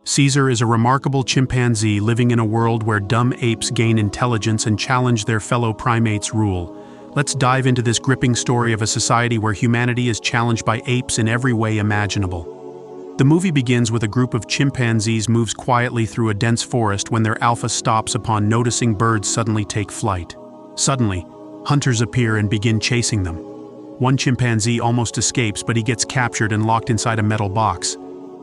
Caesar is a remarkable chimpanzee living in a world where dumb apes gain intelligence and challenge their fellow primates' rule. Let's dive into this gripping story of a society where humanity is challenged by apes in every way imaginable. The movie begins with a group of chimpanzees moves quietly through a dense forest when their alpha stops upon noticing birds suddenly take flight. Suddenly, hunters appear and begin chasing them. One chimpanzee almost escapes, but he gets captured and locked inside a metal box.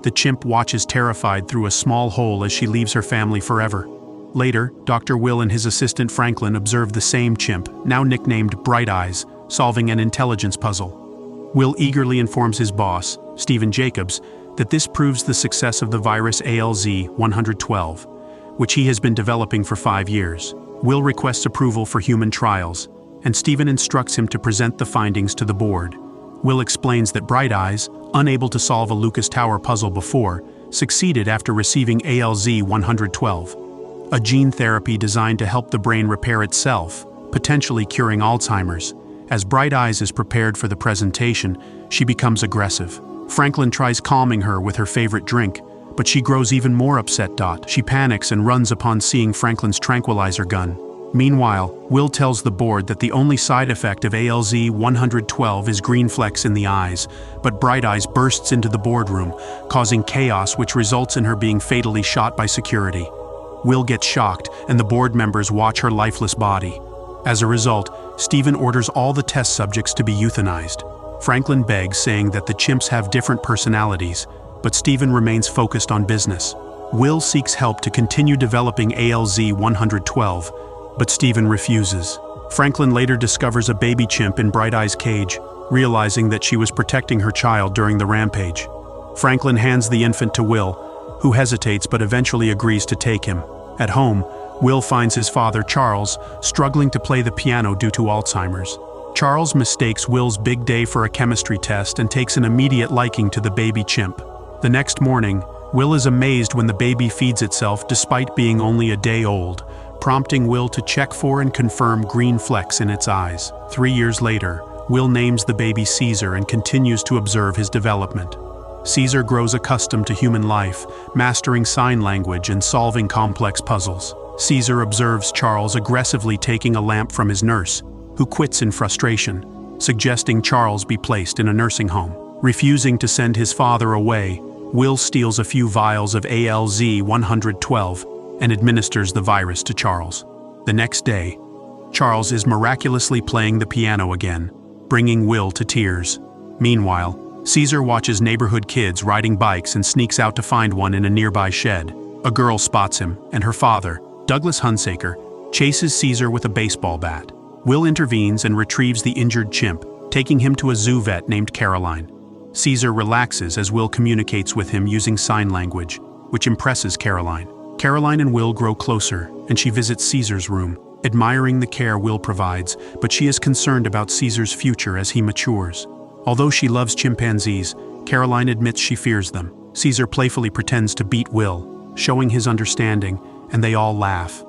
The chimp watches terrified through a small hole as she leaves her family forever. Later, Dr. Will and his assistant Franklin observe the same chimp, now nicknamed Bright Eyes, solving an intelligence puzzle. Will eagerly informs his boss, Stephen Jacobs, that this proves the success of the virus ALZ-112, which he has been developing for 5 years. Will requests approval for human trials, and Stephen instructs him to present the findings to the board. Will explains that Bright Eyes, unable to solve a Lucas Tower puzzle before, succeeded after receiving ALZ-112, a gene therapy designed to help the brain repair itself, potentially curing Alzheimer's. As Bright Eyes is prepared for the presentation, she becomes aggressive. Franklin tries calming her with her favorite drink, but she grows even more upset. She panics and runs upon seeing Franklin's tranquilizer gun. Meanwhile, Will tells the board that the only side effect of ALZ-112 is green flecks in the eyes, but Bright Eyes bursts into the boardroom, causing chaos which results in her being fatally shot by security. Will gets shocked, and the board members watch her lifeless body. As a result, Stephen orders all the test subjects to be euthanized. Franklin begs, saying that the chimps have different personalities, but Stephen remains focused on business. Will seeks help to continue developing ALZ-112, but Stephen refuses. Franklin later discovers a baby chimp in Bright Eye's cage, realizing that she was protecting her child during the rampage. Franklin hands the infant to Will, who hesitates but eventually agrees to take him. At home, Will finds his father, Charles, struggling to play the piano due to Alzheimer's. Charles mistakes Will's big day for a chemistry test and takes an immediate liking to the baby chimp. The next morning, Will is amazed when the baby feeds itself despite being only a day old, prompting Will to check for and confirm green flecks in its eyes. 3 years later, Will names the baby Caesar and continues to observe his development. Caesar grows accustomed to human life, mastering sign language and solving complex puzzles. Caesar observes Charles aggressively taking a lamp from his nurse, who quits in frustration, suggesting Charles be placed in a nursing home. Refusing to send his father away, Will steals a few vials of ALZ-112 and administers the virus to Charles. The next day, Charles is miraculously playing the piano again, bringing Will to tears. Meanwhile, Caesar watches neighborhood kids riding bikes and sneaks out to find one in a nearby shed. A girl spots him, and her father, Douglas Hunsaker, chases Caesar with a baseball bat. Will intervenes and retrieves the injured chimp, taking him to a zoo vet named Caroline. Caesar relaxes as Will communicates with him using sign language, which impresses Caroline. Caroline and Will grow closer, and she visits Caesar's room, admiring the care Will provides, but she is concerned about Caesar's future as he matures. Although she loves chimpanzees, Caroline admits she fears them. Caesar playfully pretends to beat Will, showing his understanding, and they all laugh.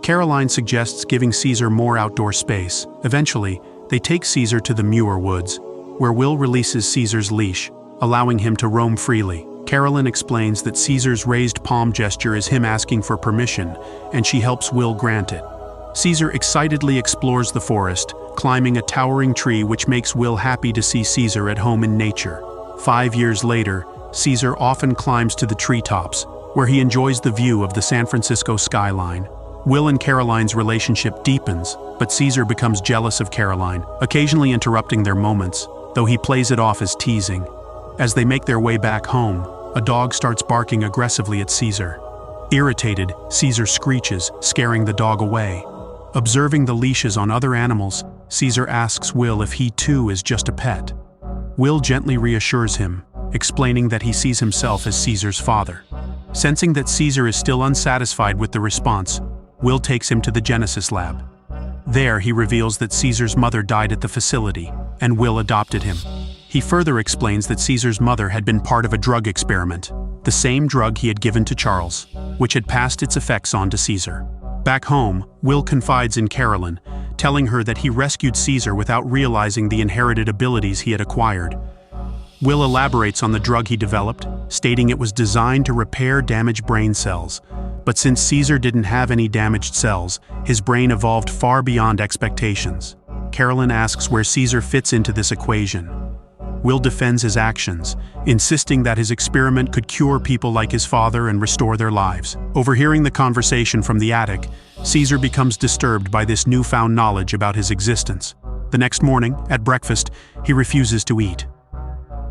Caroline suggests giving Caesar more outdoor space. Eventually, they take Caesar to the Muir Woods, where Will releases Caesar's leash, allowing him to roam freely. Caroline explains that Caesar's raised palm gesture is him asking for permission, and she helps Will grant it. Caesar excitedly explores the forest, climbing a towering tree which makes Will happy to see Caesar at home in nature. 5 years later, Caesar often climbs to the treetops, where he enjoys the view of the San Francisco skyline. Will and Caroline's relationship deepens, but Caesar becomes jealous of Caroline, occasionally interrupting their moments, though he plays it off as teasing. As they make their way back home, a dog starts barking aggressively at Caesar. Irritated, Caesar screeches, scaring the dog away. Observing the leashes on other animals, Caesar asks Will if he too is just a pet. Will gently reassures him, explaining that he sees himself as Caesar's father. Sensing that Caesar is still unsatisfied with the response, Will takes him to the Genesis lab. There, he reveals that Caesar's mother died at the facility, and Will adopted him. He further explains that Caesar's mother had been part of a drug experiment, the same drug he had given to Charles, which had passed its effects on to Caesar. Back home, Will confides in Caroline, telling her that he rescued Caesar without realizing the inherited abilities he had acquired. Will elaborates on the drug he developed, stating it was designed to repair damaged brain cells. But since Caesar didn't have any damaged cells, his brain evolved far beyond expectations. Carolyn asks where Caesar fits into this equation. Will defends his actions, insisting that his experiment could cure people like his father and restore their lives. Overhearing the conversation from the attic, Caesar becomes disturbed by this newfound knowledge about his existence. The next morning, at breakfast, he refuses to eat.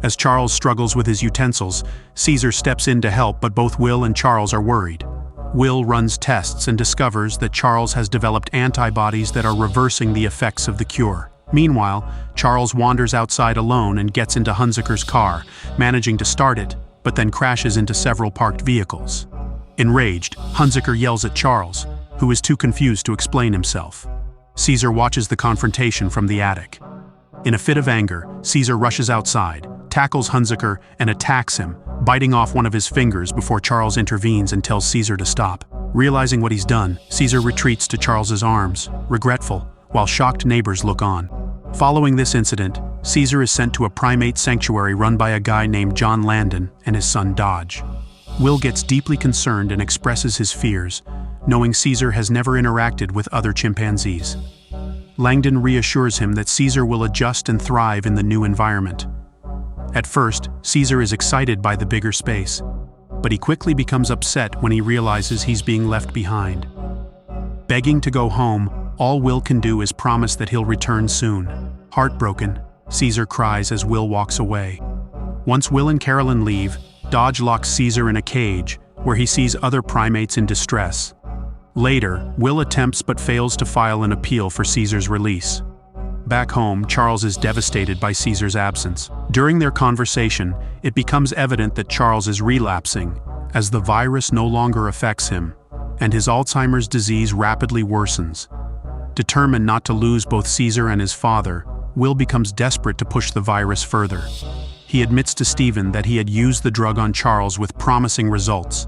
As Charles struggles with his utensils, Caesar steps in to help, but both Will and Charles are worried. Will runs tests and discovers that Charles has developed antibodies that are reversing the effects of the cure. Meanwhile, Charles wanders outside alone and gets into Hunziker's car, managing to start it, but then crashes into several parked vehicles. Enraged, Hunziker yells at Charles, who is too confused to explain himself. Caesar watches the confrontation from the attic. In a fit of anger, Caesar rushes outside, tackles Hunziker, and attacks him, biting off one of his fingers before Charles intervenes and tells Caesar to stop. Realizing what he's done, Caesar retreats to Charles's arms, regretful, while shocked neighbors look on. Following this incident, Caesar is sent to a primate sanctuary run by a guy named John Landon and his son Dodge. Will gets deeply concerned and expresses his fears, knowing Caesar has never interacted with other chimpanzees. Langdon reassures him that Caesar will adjust and thrive in the new environment. At first, Caesar is excited by the bigger space, but he quickly becomes upset when he realizes he's being left behind. Begging to go home, all Will can do is promise that he'll return soon. Heartbroken, Caesar cries as Will walks away. Once Will and Carolyn leave, Dodge locks Caesar in a cage, where he sees other primates in distress. Later, Will attempts but fails to file an appeal for Caesar's release. Back home, Charles is devastated by Caesar's absence. During their conversation, it becomes evident that Charles is relapsing, as the virus no longer affects him, and his Alzheimer's disease rapidly worsens. Determined not to lose both Caesar and his father, Will becomes desperate to push the virus further. He admits to Stephen that he had used the drug on Charles with promising results,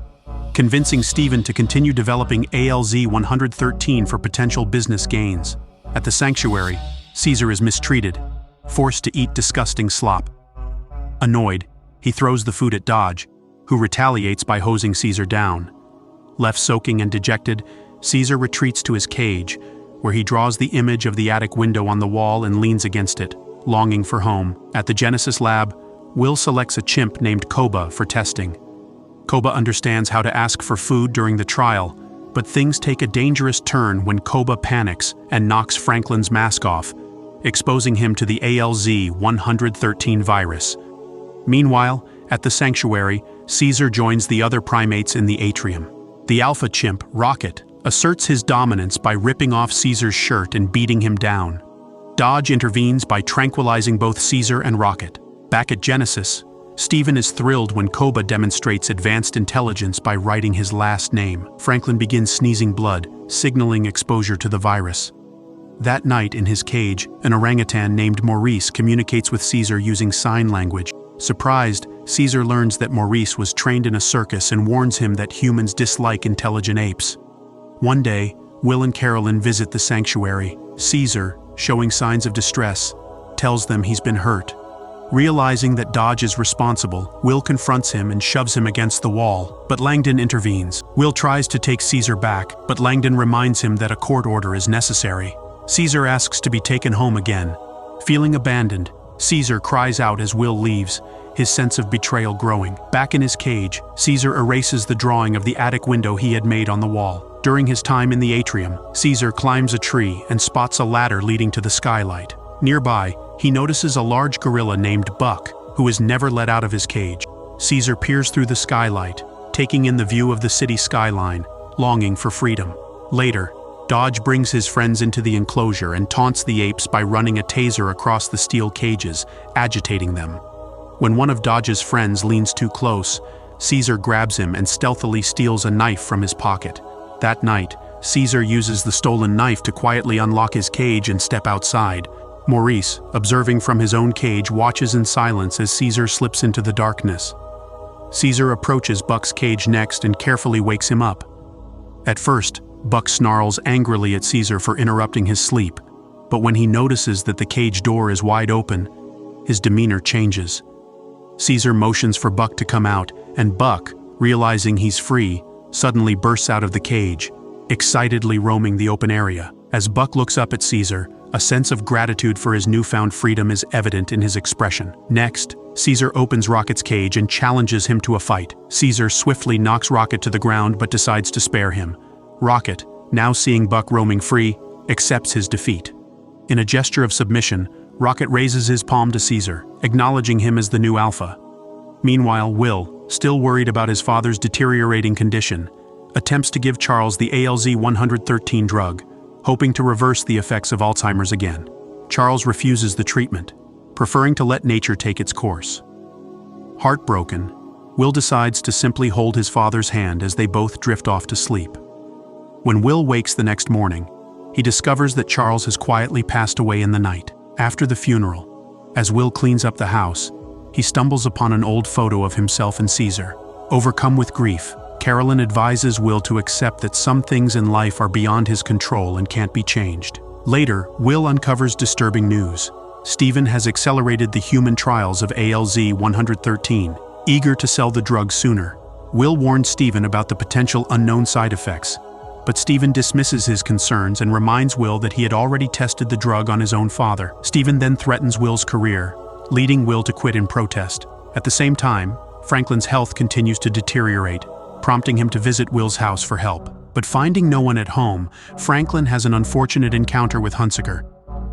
convincing Stephen to continue developing ALZ-113 for potential business gains. At the sanctuary, Caesar is mistreated, forced to eat disgusting slop. Annoyed, he throws the food at Dodge, who retaliates by hosing Caesar down. Left soaking and dejected, Caesar retreats to his cage, where he draws the image of the attic window on the wall and leans against it, longing for home. At the Genesis lab, Will selects a chimp named Koba for testing. Koba understands how to ask for food during the trial, but things take a dangerous turn when Koba panics and knocks Franklin's mask off, exposing him to the ALZ-113 virus. Meanwhile, at the sanctuary, Caesar joins the other primates in the atrium. The alpha chimp, Rocket, asserts his dominance by ripping off Caesar's shirt and beating him down. Dodge intervenes by tranquilizing both Caesar and Rocket. Back at Genesis, Stephen is thrilled when Koba demonstrates advanced intelligence by writing his last name. Franklin begins sneezing blood, signaling exposure to the virus. That night in his cage, an orangutan named Maurice communicates with Caesar using sign language. Surprised, Caesar learns that Maurice was trained in a circus and warns him that humans dislike intelligent apes. One day, Will and Carolyn visit the sanctuary. Caesar, showing signs of distress, tells them he's been hurt. Realizing that Dodge is responsible, Will confronts him and shoves him against the wall, but Langdon intervenes. Will tries to take Caesar back, but Langdon reminds him that a court order is necessary. Caesar asks to be taken home again. Feeling abandoned, Caesar cries out as Will leaves, his sense of betrayal growing. Back in his cage, Caesar erases the drawing of the attic window he had made on the wall. During his time in the atrium, Caesar climbs a tree and spots a ladder leading to the skylight. Nearby, he notices a large gorilla named Buck, who is never let out of his cage. Caesar peers through the skylight, taking in the view of the city skyline, longing for freedom. Later, Dodge brings his friends into the enclosure and taunts the apes by running a taser across the steel cages, agitating them. When one of Dodge's friends leans too close, Caesar grabs him and stealthily steals a knife from his pocket. That night, Caesar uses the stolen knife to quietly unlock his cage and step outside. Maurice, observing from his own cage, watches in silence as Caesar slips into the darkness. Caesar approaches Buck's cage next and carefully wakes him up. At first, Buck snarls angrily at Caesar for interrupting his sleep, but when he notices that the cage door is wide open, his demeanor changes. Caesar motions for Buck to come out, and Buck, realizing he's free, suddenly bursts out of the cage, excitedly roaming the open area. As Buck looks up at Caesar, a sense of gratitude for his newfound freedom is evident in his expression. Next, Caesar opens Rocket's cage and challenges him to a fight. Caesar swiftly knocks Rocket to the ground but decides to spare him. Rocket, now seeing Buck roaming free, accepts his defeat. In a gesture of submission, Rocket raises his palm to Caesar, acknowledging him as the new alpha. Meanwhile, Will, still worried about his father's deteriorating condition, attempts to give Charles the ALZ-113 drug, hoping to reverse the effects of Alzheimer's again. Charles refuses the treatment, preferring to let nature take its course. Heartbroken, Will decides to simply hold his father's hand as they both drift off to sleep. When Will wakes the next morning, he discovers that Charles has quietly passed away in the night. After the funeral, as Will cleans up the house, he stumbles upon an old photo of himself and Caesar. Overcome with grief, Carolyn advises Will to accept that some things in life are beyond his control and can't be changed. Later, Will uncovers disturbing news. Stephen has accelerated the human trials of ALZ-113, eager to sell the drug sooner. Will warns Stephen about the potential unknown side effects, but Stephen dismisses his concerns and reminds Will that he had already tested the drug on his own father. Stephen then threatens Will's career, leading Will to quit in protest. At the same time, Franklin's health continues to deteriorate, prompting him to visit Will's house for help. But finding no one at home, Franklin has an unfortunate encounter with Hunsaker,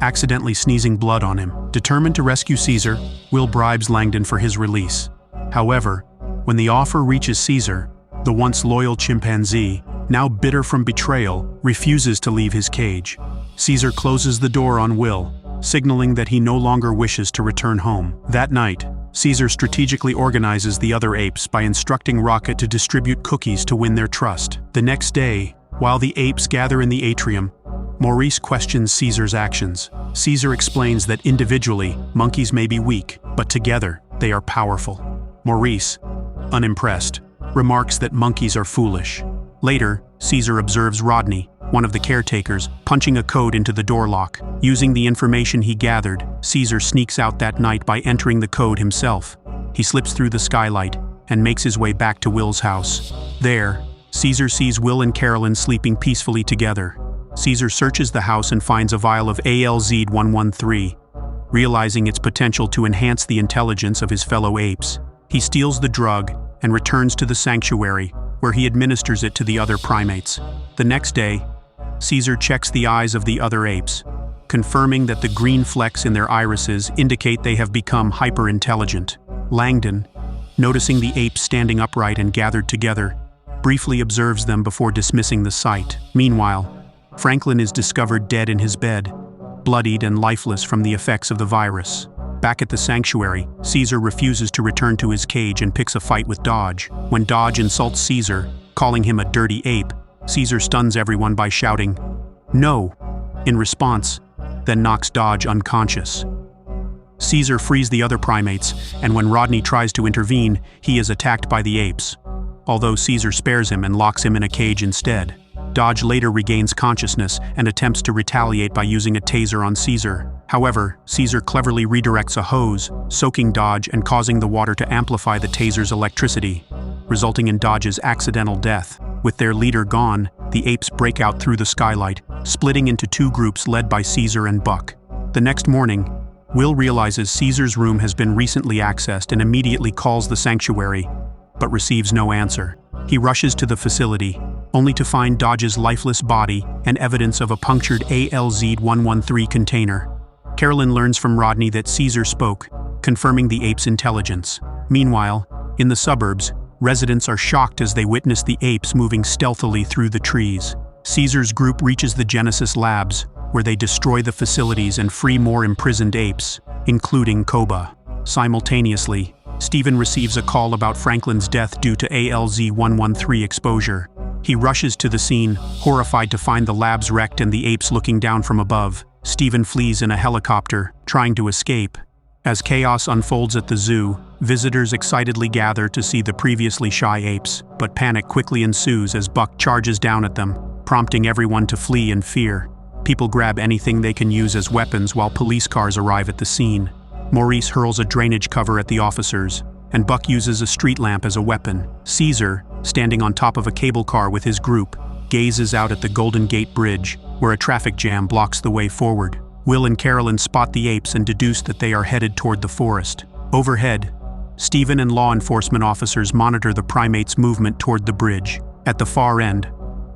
accidentally sneezing blood on him. Determined to rescue Caesar, Will bribes Langdon for his release. However, when the offer reaches Caesar, the once loyal chimpanzee, now bitter from betrayal, refuses to leave his cage. Caesar closes the door on Will, signaling that he no longer wishes to return home. That night, Caesar strategically organizes the other apes by instructing Rocket to distribute cookies to win their trust. The next day, while the apes gather in the atrium, Maurice questions Caesar's actions. Caesar explains that individually, monkeys may be weak, but together, they are powerful. Maurice, unimpressed, remarks that monkeys are foolish. Later, Caesar observes Rodney, one of the caretakers, punching a code into the door lock. Using the information he gathered, Caesar sneaks out that night by entering the code himself. He slips through the skylight and makes his way back to Will's house. There, Caesar sees Will and Carolyn sleeping peacefully together. Caesar searches the house and finds a vial of ALZ-113, realizing its potential to enhance the intelligence of his fellow apes. He steals the drug and returns to the sanctuary, where he administers it to the other primates. The next day, Caesar checks the eyes of the other apes, confirming that the green flecks in their irises indicate they have become hyper-intelligent. Langdon, noticing the apes standing upright and gathered together, briefly observes them before dismissing the sight. Meanwhile, Franklin is discovered dead in his bed, bloodied and lifeless from the effects of the virus. Back at the sanctuary, Caesar refuses to return to his cage and picks a fight with Dodge. When Dodge insults Caesar, calling him a dirty ape, Caesar stuns everyone by shouting, "No!" in response, then knocks Dodge unconscious. Caesar frees the other primates, and when Rodney tries to intervene, he is attacked by the apes. Although Caesar spares him and locks him in a cage instead. Dodge later regains consciousness and attempts to retaliate by using a taser on Caesar. However, Caesar cleverly redirects a hose, soaking Dodge and causing the water to amplify the taser's electricity, resulting in Dodge's accidental death. With their leader gone, the apes break out through the skylight, splitting into two groups led by Caesar and Buck. The next morning, Will realizes Caesar's room has been recently accessed and immediately calls the sanctuary, but receives no answer. He rushes to the facility, only to find Dodge's lifeless body and evidence of a punctured ALZ-113 container. Carolyn learns from Rodney that Caesar spoke, confirming the ape's intelligence. Meanwhile, in the suburbs, residents are shocked as they witness the apes moving stealthily through the trees. Caesar's group reaches the Genesis labs, where they destroy the facilities and free more imprisoned apes, including Koba. Simultaneously, Stephen receives a call about Franklin's death due to ALZ-113 exposure. He rushes to the scene, horrified to find the labs wrecked and the apes looking down from above. Stephen flees in a helicopter, trying to escape. As chaos unfolds at the zoo, visitors excitedly gather to see the previously shy apes, but panic quickly ensues as Buck charges down at them, prompting everyone to flee in fear. People grab anything they can use as weapons while police cars arrive at the scene. Maurice hurls a drainage cover at the officers, and Buck uses a street lamp as a weapon. Caesar, standing on top of a cable car with his group, gazes out at the Golden Gate Bridge, where a traffic jam blocks the way forward. Will and Carolyn spot the apes and deduce that they are headed toward the forest. Overhead, Stephen and law enforcement officers monitor the primates' movement toward the bridge. At the far end,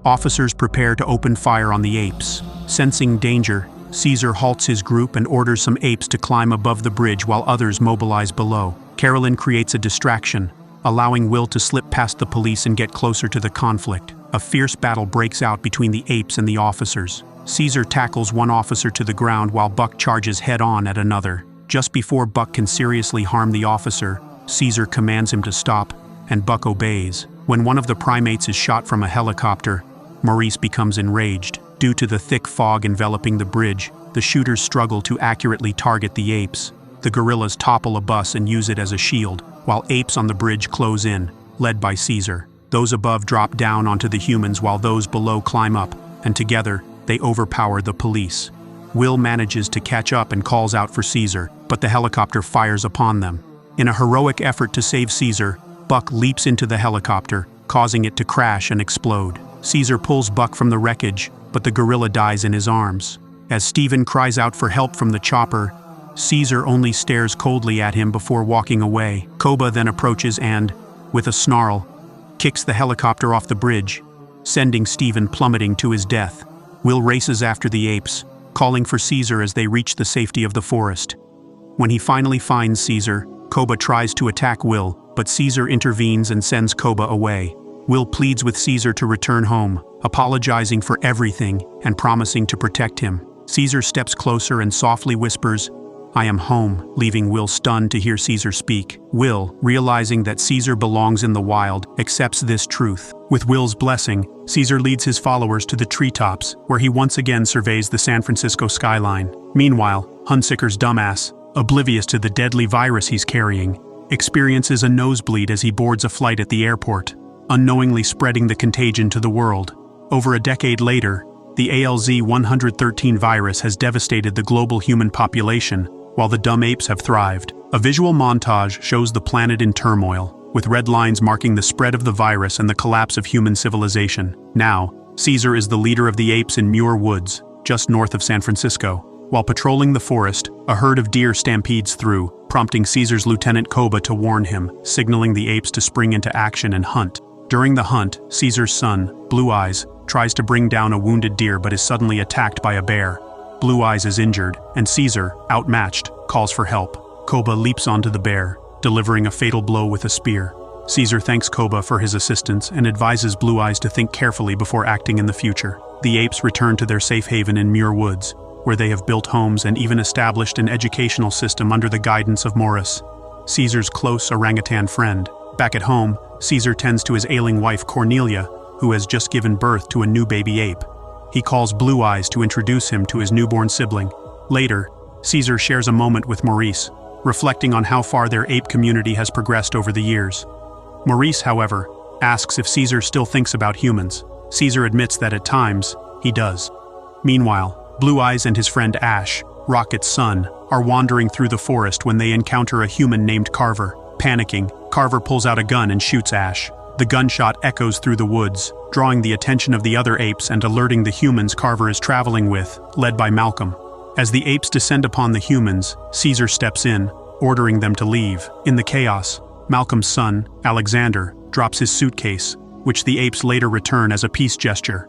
officers prepare to open fire on the apes. Sensing danger, Caesar halts his group and orders some apes to climb above the bridge while others mobilize below. Carolyn creates a distraction, allowing Will to slip past the police and get closer to the conflict. A fierce battle breaks out between the apes and the officers. Caesar tackles one officer to the ground while Buck charges head-on at another. Just before Buck can seriously harm the officer, Caesar commands him to stop, and Buck obeys. When one of the primates is shot from a helicopter, Maurice becomes enraged. Due to the thick fog enveloping the bridge, the shooters struggle to accurately target the apes. The gorillas topple a bus and use it as a shield, while apes on the bridge close in, led by Caesar. Those above drop down onto the humans while those below climb up, and together, they overpower the police. Will manages to catch up and calls out for Caesar, but the helicopter fires upon them. In a heroic effort to save Caesar, Buck leaps into the helicopter, causing it to crash and explode. Caesar pulls Buck from the wreckage, but the gorilla dies in his arms. As Stephen cries out for help from the chopper, Caesar only stares coldly at him before walking away. Koba then approaches and, with a snarl, kicks the helicopter off the bridge, sending Stephen plummeting to his death. Will races after the apes, calling for Caesar as they reach the safety of the forest. When he finally finds Caesar, Koba tries to attack Will, but Caesar intervenes and sends Koba away. Will pleads with Caesar to return home, apologizing for everything and promising to protect him. Caesar steps closer and softly whispers, "I am home," leaving Will stunned to hear Caesar speak. Will, realizing that Caesar belongs in the wild, accepts this truth. With Will's blessing, Caesar leads his followers to the treetops, where he once again surveys the San Francisco skyline. Meanwhile, Hunsicker's dumbass, oblivious to the deadly virus he's carrying, experiences a nosebleed as he boards a flight at the airport, unknowingly spreading the contagion to the world. Over a decade later, the ALZ-113 virus has devastated the global human population, while the dumb apes have thrived. A visual montage shows the planet in turmoil, with red lines marking the spread of the virus and the collapse of human civilization. Now, Caesar is the leader of the apes in Muir Woods, just north of San Francisco. While patrolling the forest, a herd of deer stampedes through, prompting Caesar's Lieutenant Koba to warn him, signaling the apes to spring into action and hunt. During the hunt, Caesar's son, Blue Eyes, tries to bring down a wounded deer but is suddenly attacked by a bear. Blue Eyes is injured, and Caesar, outmatched, calls for help. Koba leaps onto the bear, delivering a fatal blow with a spear. Caesar thanks Koba for his assistance and advises Blue Eyes to think carefully before acting in the future. The apes return to their safe haven in Muir Woods, where they have built homes and even established an educational system under the guidance of Morris, Caesar's close orangutan friend. Back at home, Caesar tends to his ailing wife Cornelia, who has just given birth to a new baby ape. He calls Blue Eyes to introduce him to his newborn sibling. Later, Caesar shares a moment with Maurice, reflecting on how far their ape community has progressed over the years. Maurice, however, asks if Caesar still thinks about humans. Caesar admits that at times, he does. Meanwhile, Blue Eyes and his friend Ash, Rocket's son, are wandering through the forest when they encounter a human named Carver. Panicking, Carver pulls out a gun and shoots Ash. The gunshot echoes through the woods, drawing the attention of the other apes and alerting the humans Carver is traveling with, led by Malcolm. As the apes descend upon the humans, Caesar steps in, ordering them to leave. In the chaos, Malcolm's son, Alexander, drops his suitcase, which the apes later return as a peace gesture.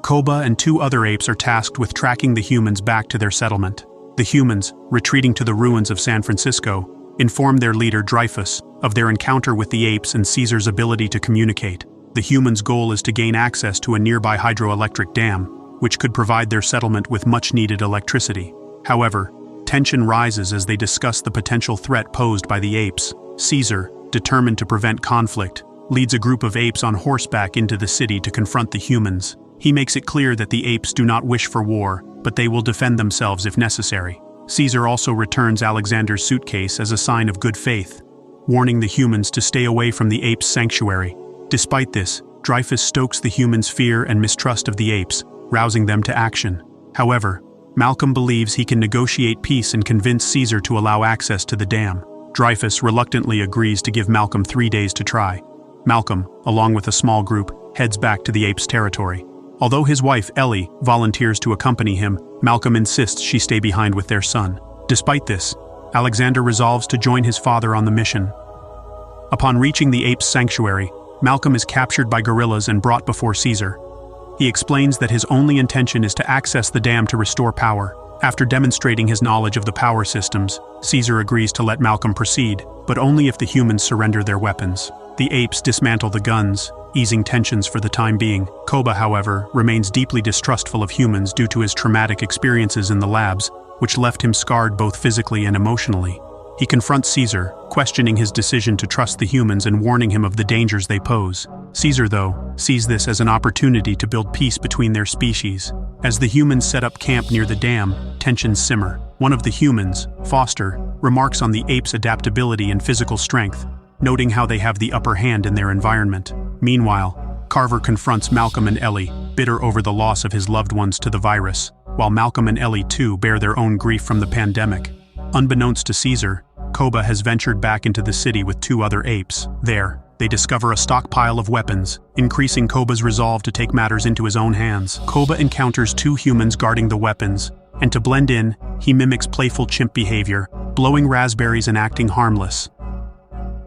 Koba and two other apes are tasked with tracking the humans back to their settlement. The humans, retreating to the ruins of San Francisco, inform their leader Dreyfus of their encounter with the apes and Caesar's ability to communicate. The humans' goal is to gain access to a nearby hydroelectric dam, which could provide their settlement with much-needed electricity. However, tension rises as they discuss the potential threat posed by the apes. Caesar, determined to prevent conflict, leads a group of apes on horseback into the city to confront the humans. He makes it clear that the apes do not wish for war, but they will defend themselves if necessary. Caesar also returns Alexander's suitcase as a sign of good faith, warning the humans to stay away from the apes' sanctuary. Despite this, Dreyfus stokes the humans' fear and mistrust of the apes, rousing them to action. However, Malcolm believes he can negotiate peace and convince Caesar to allow access to the dam. Dreyfus reluctantly agrees to give Malcolm 3 days to try. Malcolm, along with a small group, heads back to the apes' territory. Although his wife, Ellie, volunteers to accompany him, Malcolm insists she stay behind with their son. Despite this, Alexander resolves to join his father on the mission. Upon reaching the apes' sanctuary, Malcolm is captured by guerrillas and brought before Caesar. He explains that his only intention is to access the dam to restore power. After demonstrating his knowledge of the power systems, Caesar agrees to let Malcolm proceed, but only if the humans surrender their weapons. The apes dismantle the guns, easing tensions for the time being. Koba, however, remains deeply distrustful of humans due to his traumatic experiences in the labs, which left him scarred both physically and emotionally. He confronts Caesar, questioning his decision to trust the humans and warning him of the dangers they pose. Caesar, though, sees this as an opportunity to build peace between their species. As the humans set up camp near the dam, tensions simmer. One of the humans, Foster, remarks on the apes' adaptability and physical strength, noting how they have the upper hand in their environment. Meanwhile, Carver confronts Malcolm and Ellie, bitter over the loss of his loved ones to the virus, while Malcolm and Ellie too bear their own grief from the pandemic. Unbeknownst to Caesar, Koba has ventured back into the city with 2 other apes. There, they discover a stockpile of weapons, increasing Koba's resolve to take matters into his own hands. Koba encounters 2 humans guarding the weapons, and to blend in, he mimics playful chimp behavior, blowing raspberries and acting harmless.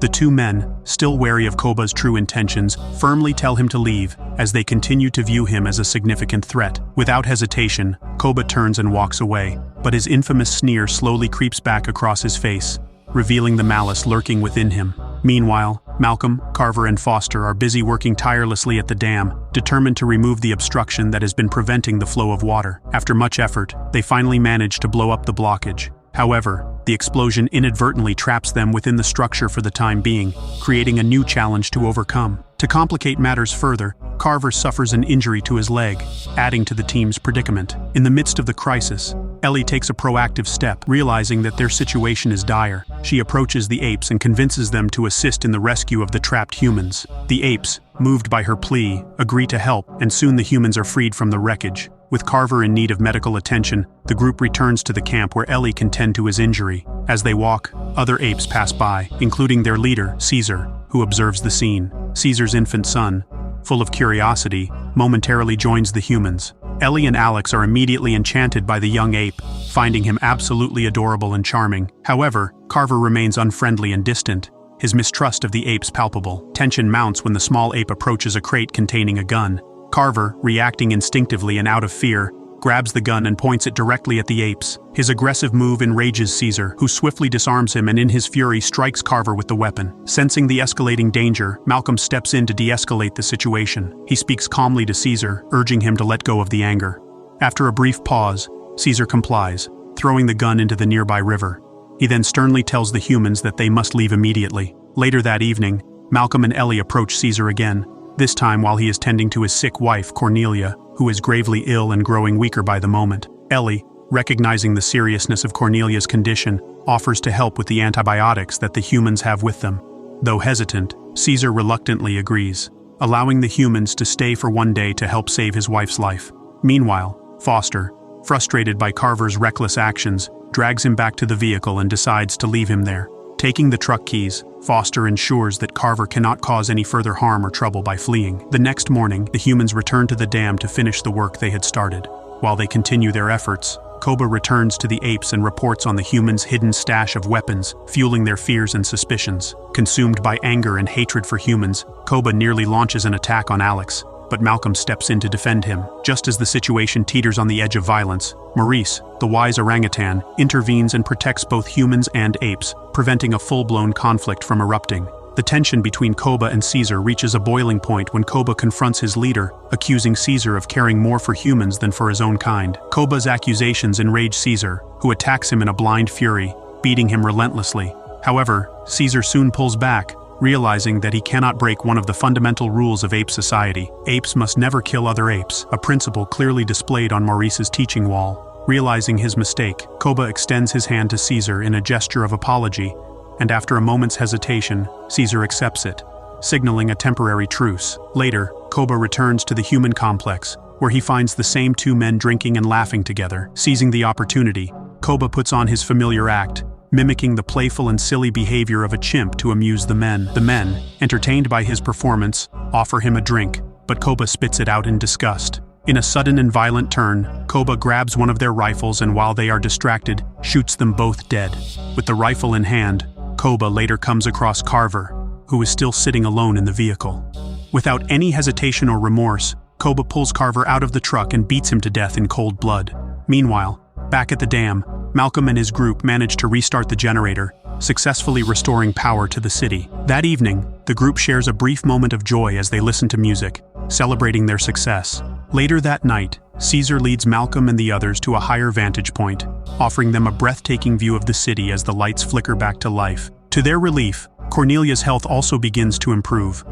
The 2 men, still wary of Koba's true intentions, firmly tell him to leave, as they continue to view him as a significant threat. Without hesitation, Koba turns and walks away, but his infamous sneer slowly creeps back across his face, revealing the malice lurking within him. Meanwhile, Malcolm, Carver, and Foster are busy working tirelessly at the dam, determined to remove the obstruction that has been preventing the flow of water. After much effort, they finally manage to blow up the blockage. However, the explosion inadvertently traps them within the structure for the time being, creating a new challenge to overcome. To complicate matters further, Carver suffers an injury to his leg, adding to the team's predicament. In the midst of the crisis, Ellie takes a proactive step, realizing that their situation is dire. She approaches the apes and convinces them to assist in the rescue of the trapped humans. The apes, moved by her plea, agree to help, and soon the humans are freed from the wreckage. With Carver in need of medical attention, the group returns to the camp where Ellie can tend to his injury. As they walk, other apes pass by, including their leader, Caesar, who observes the scene. Caesar's infant son, full of curiosity, momentarily joins the humans. Ellie and Alex are immediately enchanted by the young ape, finding him absolutely adorable and charming. However, Carver remains unfriendly and distant, his mistrust of the apes palpable. Tension mounts when the small ape approaches a crate containing a gun. Carver, reacting instinctively and out of fear, grabs the gun and points it directly at the apes. His aggressive move enrages Caesar, who swiftly disarms him and in his fury strikes Carver with the weapon. Sensing the escalating danger, Malcolm steps in to de-escalate the situation. He speaks calmly to Caesar, urging him to let go of the anger. After a brief pause, Caesar complies, throwing the gun into the nearby river. He then sternly tells the humans that they must leave immediately. Later that evening, Malcolm and Ellie approach Caesar again, this time while he is tending to his sick wife, Cornelia, who is gravely ill and growing weaker by the moment. Ellie, recognizing the seriousness of Cornelia's condition, offers to help with the antibiotics that the humans have with them. Though hesitant, Caesar reluctantly agrees, allowing the humans to stay for 1 day to help save his wife's life. Meanwhile, Foster, frustrated by Carver's reckless actions, drags him back to the vehicle and decides to leave him there. Taking the truck keys, Foster ensures that Carver cannot cause any further harm or trouble by fleeing. The next morning, the humans return to the dam to finish the work they had started. While they continue their efforts, Koba returns to the apes and reports on the humans' hidden stash of weapons, fueling their fears and suspicions. Consumed by anger and hatred for humans, Koba nearly launches an attack on Alex, but Malcolm steps in to defend him. Just as the situation teeters on the edge of violence, Maurice, the wise orangutan, intervenes and protects both humans and apes, preventing a full-blown conflict from erupting. The tension between Koba and Caesar reaches a boiling point when Koba confronts his leader, accusing Caesar of caring more for humans than for his own kind. Koba's accusations enrage Caesar, who attacks him in a blind fury, beating him relentlessly. However, Caesar soon pulls back, realizing that he cannot break one of the fundamental rules of ape society. Apes must never kill other apes, a principle clearly displayed on Maurice's teaching wall. Realizing his mistake, Koba extends his hand to Caesar in a gesture of apology, and after a moment's hesitation, Caesar accepts it, signaling a temporary truce. Later, Koba returns to the human complex, where he finds the same 2 men drinking and laughing together. Seizing the opportunity, Koba puts on his familiar act, mimicking the playful and silly behavior of a chimp to amuse the men. The men, entertained by his performance, offer him a drink, but Koba spits it out in disgust. In a sudden and violent turn, Koba grabs one of their rifles and while they are distracted, shoots them both dead. With the rifle in hand, Koba later comes across Carver, who is still sitting alone in the vehicle. Without any hesitation or remorse, Koba pulls Carver out of the truck and beats him to death in cold blood. Meanwhile, back at the dam, Malcolm and his group manage to restart the generator, successfully restoring power to the city. That evening, the group shares a brief moment of joy as they listen to music, celebrating their success. Later that night, Caesar leads Malcolm and the others to a higher vantage point, offering them a breathtaking view of the city as the lights flicker back to life. To their relief, Cornelia's health also begins to improve.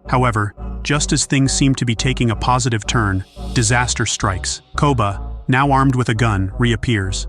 However, just as things seem to be taking a positive turn, disaster strikes. Koba, now armed with a gun, reappears.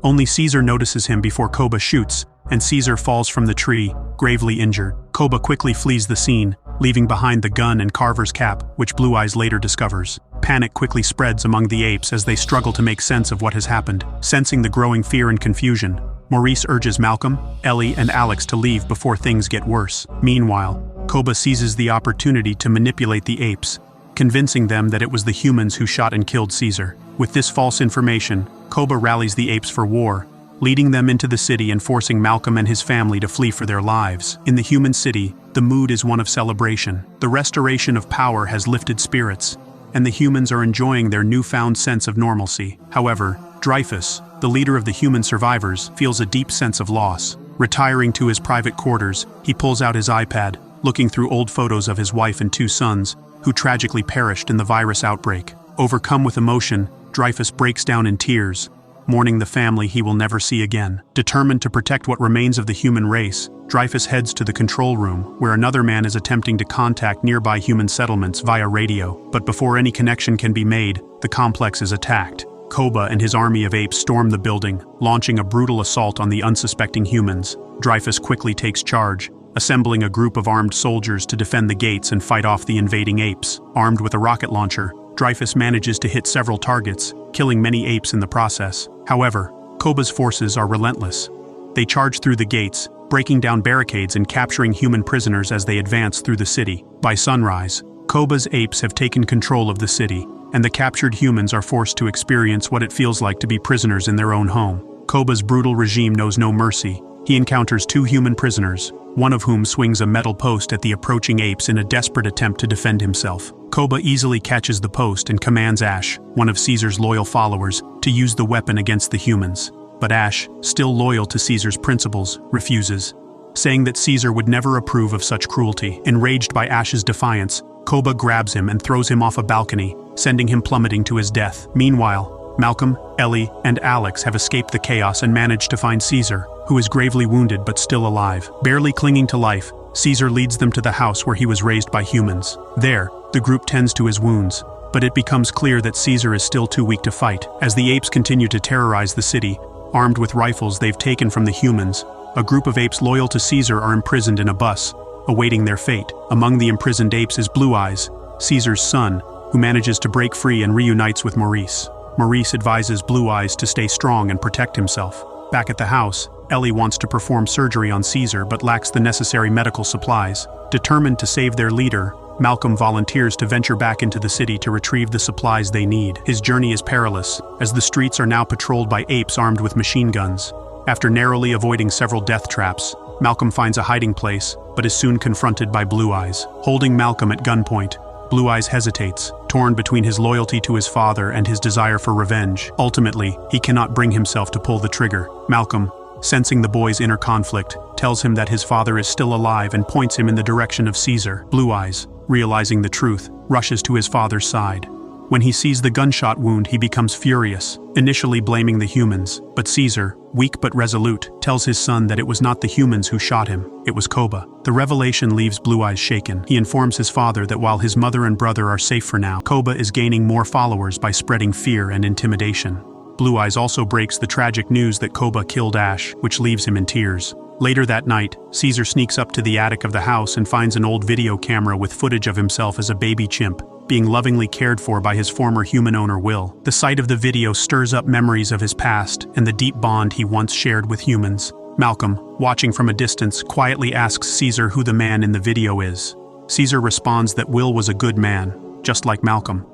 Only Caesar notices him before Koba shoots, and Caesar falls from the tree, gravely injured. Koba quickly flees the scene, leaving behind the gun and Carver's cap, which Blue Eyes later discovers. Panic quickly spreads among the apes as they struggle to make sense of what has happened. Sensing the growing fear and confusion, Maurice urges Malcolm, Ellie, and Alex to leave before things get worse. Meanwhile, Koba seizes the opportunity to manipulate the apes, convincing them that it was the humans who shot and killed Caesar. With this false information, Koba rallies the apes for war, leading them into the city and forcing Malcolm and his family to flee for their lives. In the human city, the mood is one of celebration. The restoration of power has lifted spirits, and the humans are enjoying their newfound sense of normalcy. However, Dreyfus, the leader of the human survivors, feels a deep sense of loss. Retiring to his private quarters, he pulls out his iPad, looking through old photos of his wife and 2 sons, who tragically perished in the virus outbreak. Overcome with emotion, Dreyfus breaks down in tears, mourning the family he will never see again. Determined to protect what remains of the human race, Dreyfus heads to the control room, where another man is attempting to contact nearby human settlements via radio. But before any connection can be made, the complex is attacked. Koba and his army of apes storm the building, launching a brutal assault on the unsuspecting humans. Dreyfus quickly takes charge, assembling a group of armed soldiers to defend the gates and fight off the invading apes. Armed with a rocket launcher, Dreyfus manages to hit several targets, killing many apes in the process. However, Koba's forces are relentless. They charge through the gates, breaking down barricades and capturing human prisoners as they advance through the city. By sunrise, Koba's apes have taken control of the city, and the captured humans are forced to experience what it feels like to be prisoners in their own home. Koba's brutal regime knows no mercy. He encounters 2 human prisoners, one of whom swings a metal post at the approaching apes in a desperate attempt to defend himself. Koba easily catches the post and commands Ash, one of Caesar's loyal followers, to use the weapon against the humans. But Ash, still loyal to Caesar's principles, refuses, saying that Caesar would never approve of such cruelty. Enraged by Ash's defiance, Koba grabs him and throws him off a balcony, sending him plummeting to his death. Meanwhile, Malcolm, Ellie, and Alex have escaped the chaos and managed to find Caesar, who is gravely wounded but still alive. Barely clinging to life, Caesar leads them to the house where he was raised by humans. There, the group tends to his wounds, but it becomes clear that Caesar is still too weak to fight. As the apes continue to terrorize the city, armed with rifles they've taken from the humans, a group of apes loyal to Caesar are imprisoned in a bus, awaiting their fate. Among the imprisoned apes is Blue Eyes, Caesar's son, who manages to break free and reunites with Maurice. Maurice advises Blue Eyes to stay strong and protect himself. Back at the house, Ellie wants to perform surgery on Caesar but lacks the necessary medical supplies. Determined to save their leader, Malcolm volunteers to venture back into the city to retrieve the supplies they need. His journey is perilous, as the streets are now patrolled by apes armed with machine guns. After narrowly avoiding several death traps, Malcolm finds a hiding place, but is soon confronted by Blue Eyes. Holding Malcolm at gunpoint, Blue Eyes hesitates, torn between his loyalty to his father and his desire for revenge. Ultimately, he cannot bring himself to pull the trigger. Malcolm, sensing the boy's inner conflict, tells him that his father is still alive and points him in the direction of Caesar. Blue Eyes, realizing the truth, rushes to his father's side. When he sees the gunshot wound, he becomes furious, initially blaming the humans. But Caesar, weak but resolute, tells his son that it was not the humans who shot him, it was Koba. The revelation leaves Blue Eyes shaken. He informs his father that while his mother and brother are safe for now, Koba is gaining more followers by spreading fear and intimidation. Blue Eyes also breaks the tragic news that Koba killed Ash, which leaves him in tears. Later that night, Caesar sneaks up to the attic of the house and finds an old video camera with footage of himself as a baby chimp, being lovingly cared for by his former human owner Will. The sight of the video stirs up memories of his past and the deep bond he once shared with humans. Malcolm, watching from a distance, quietly asks Caesar who the man in the video is. Caesar responds that Will was a good man, just like Malcolm.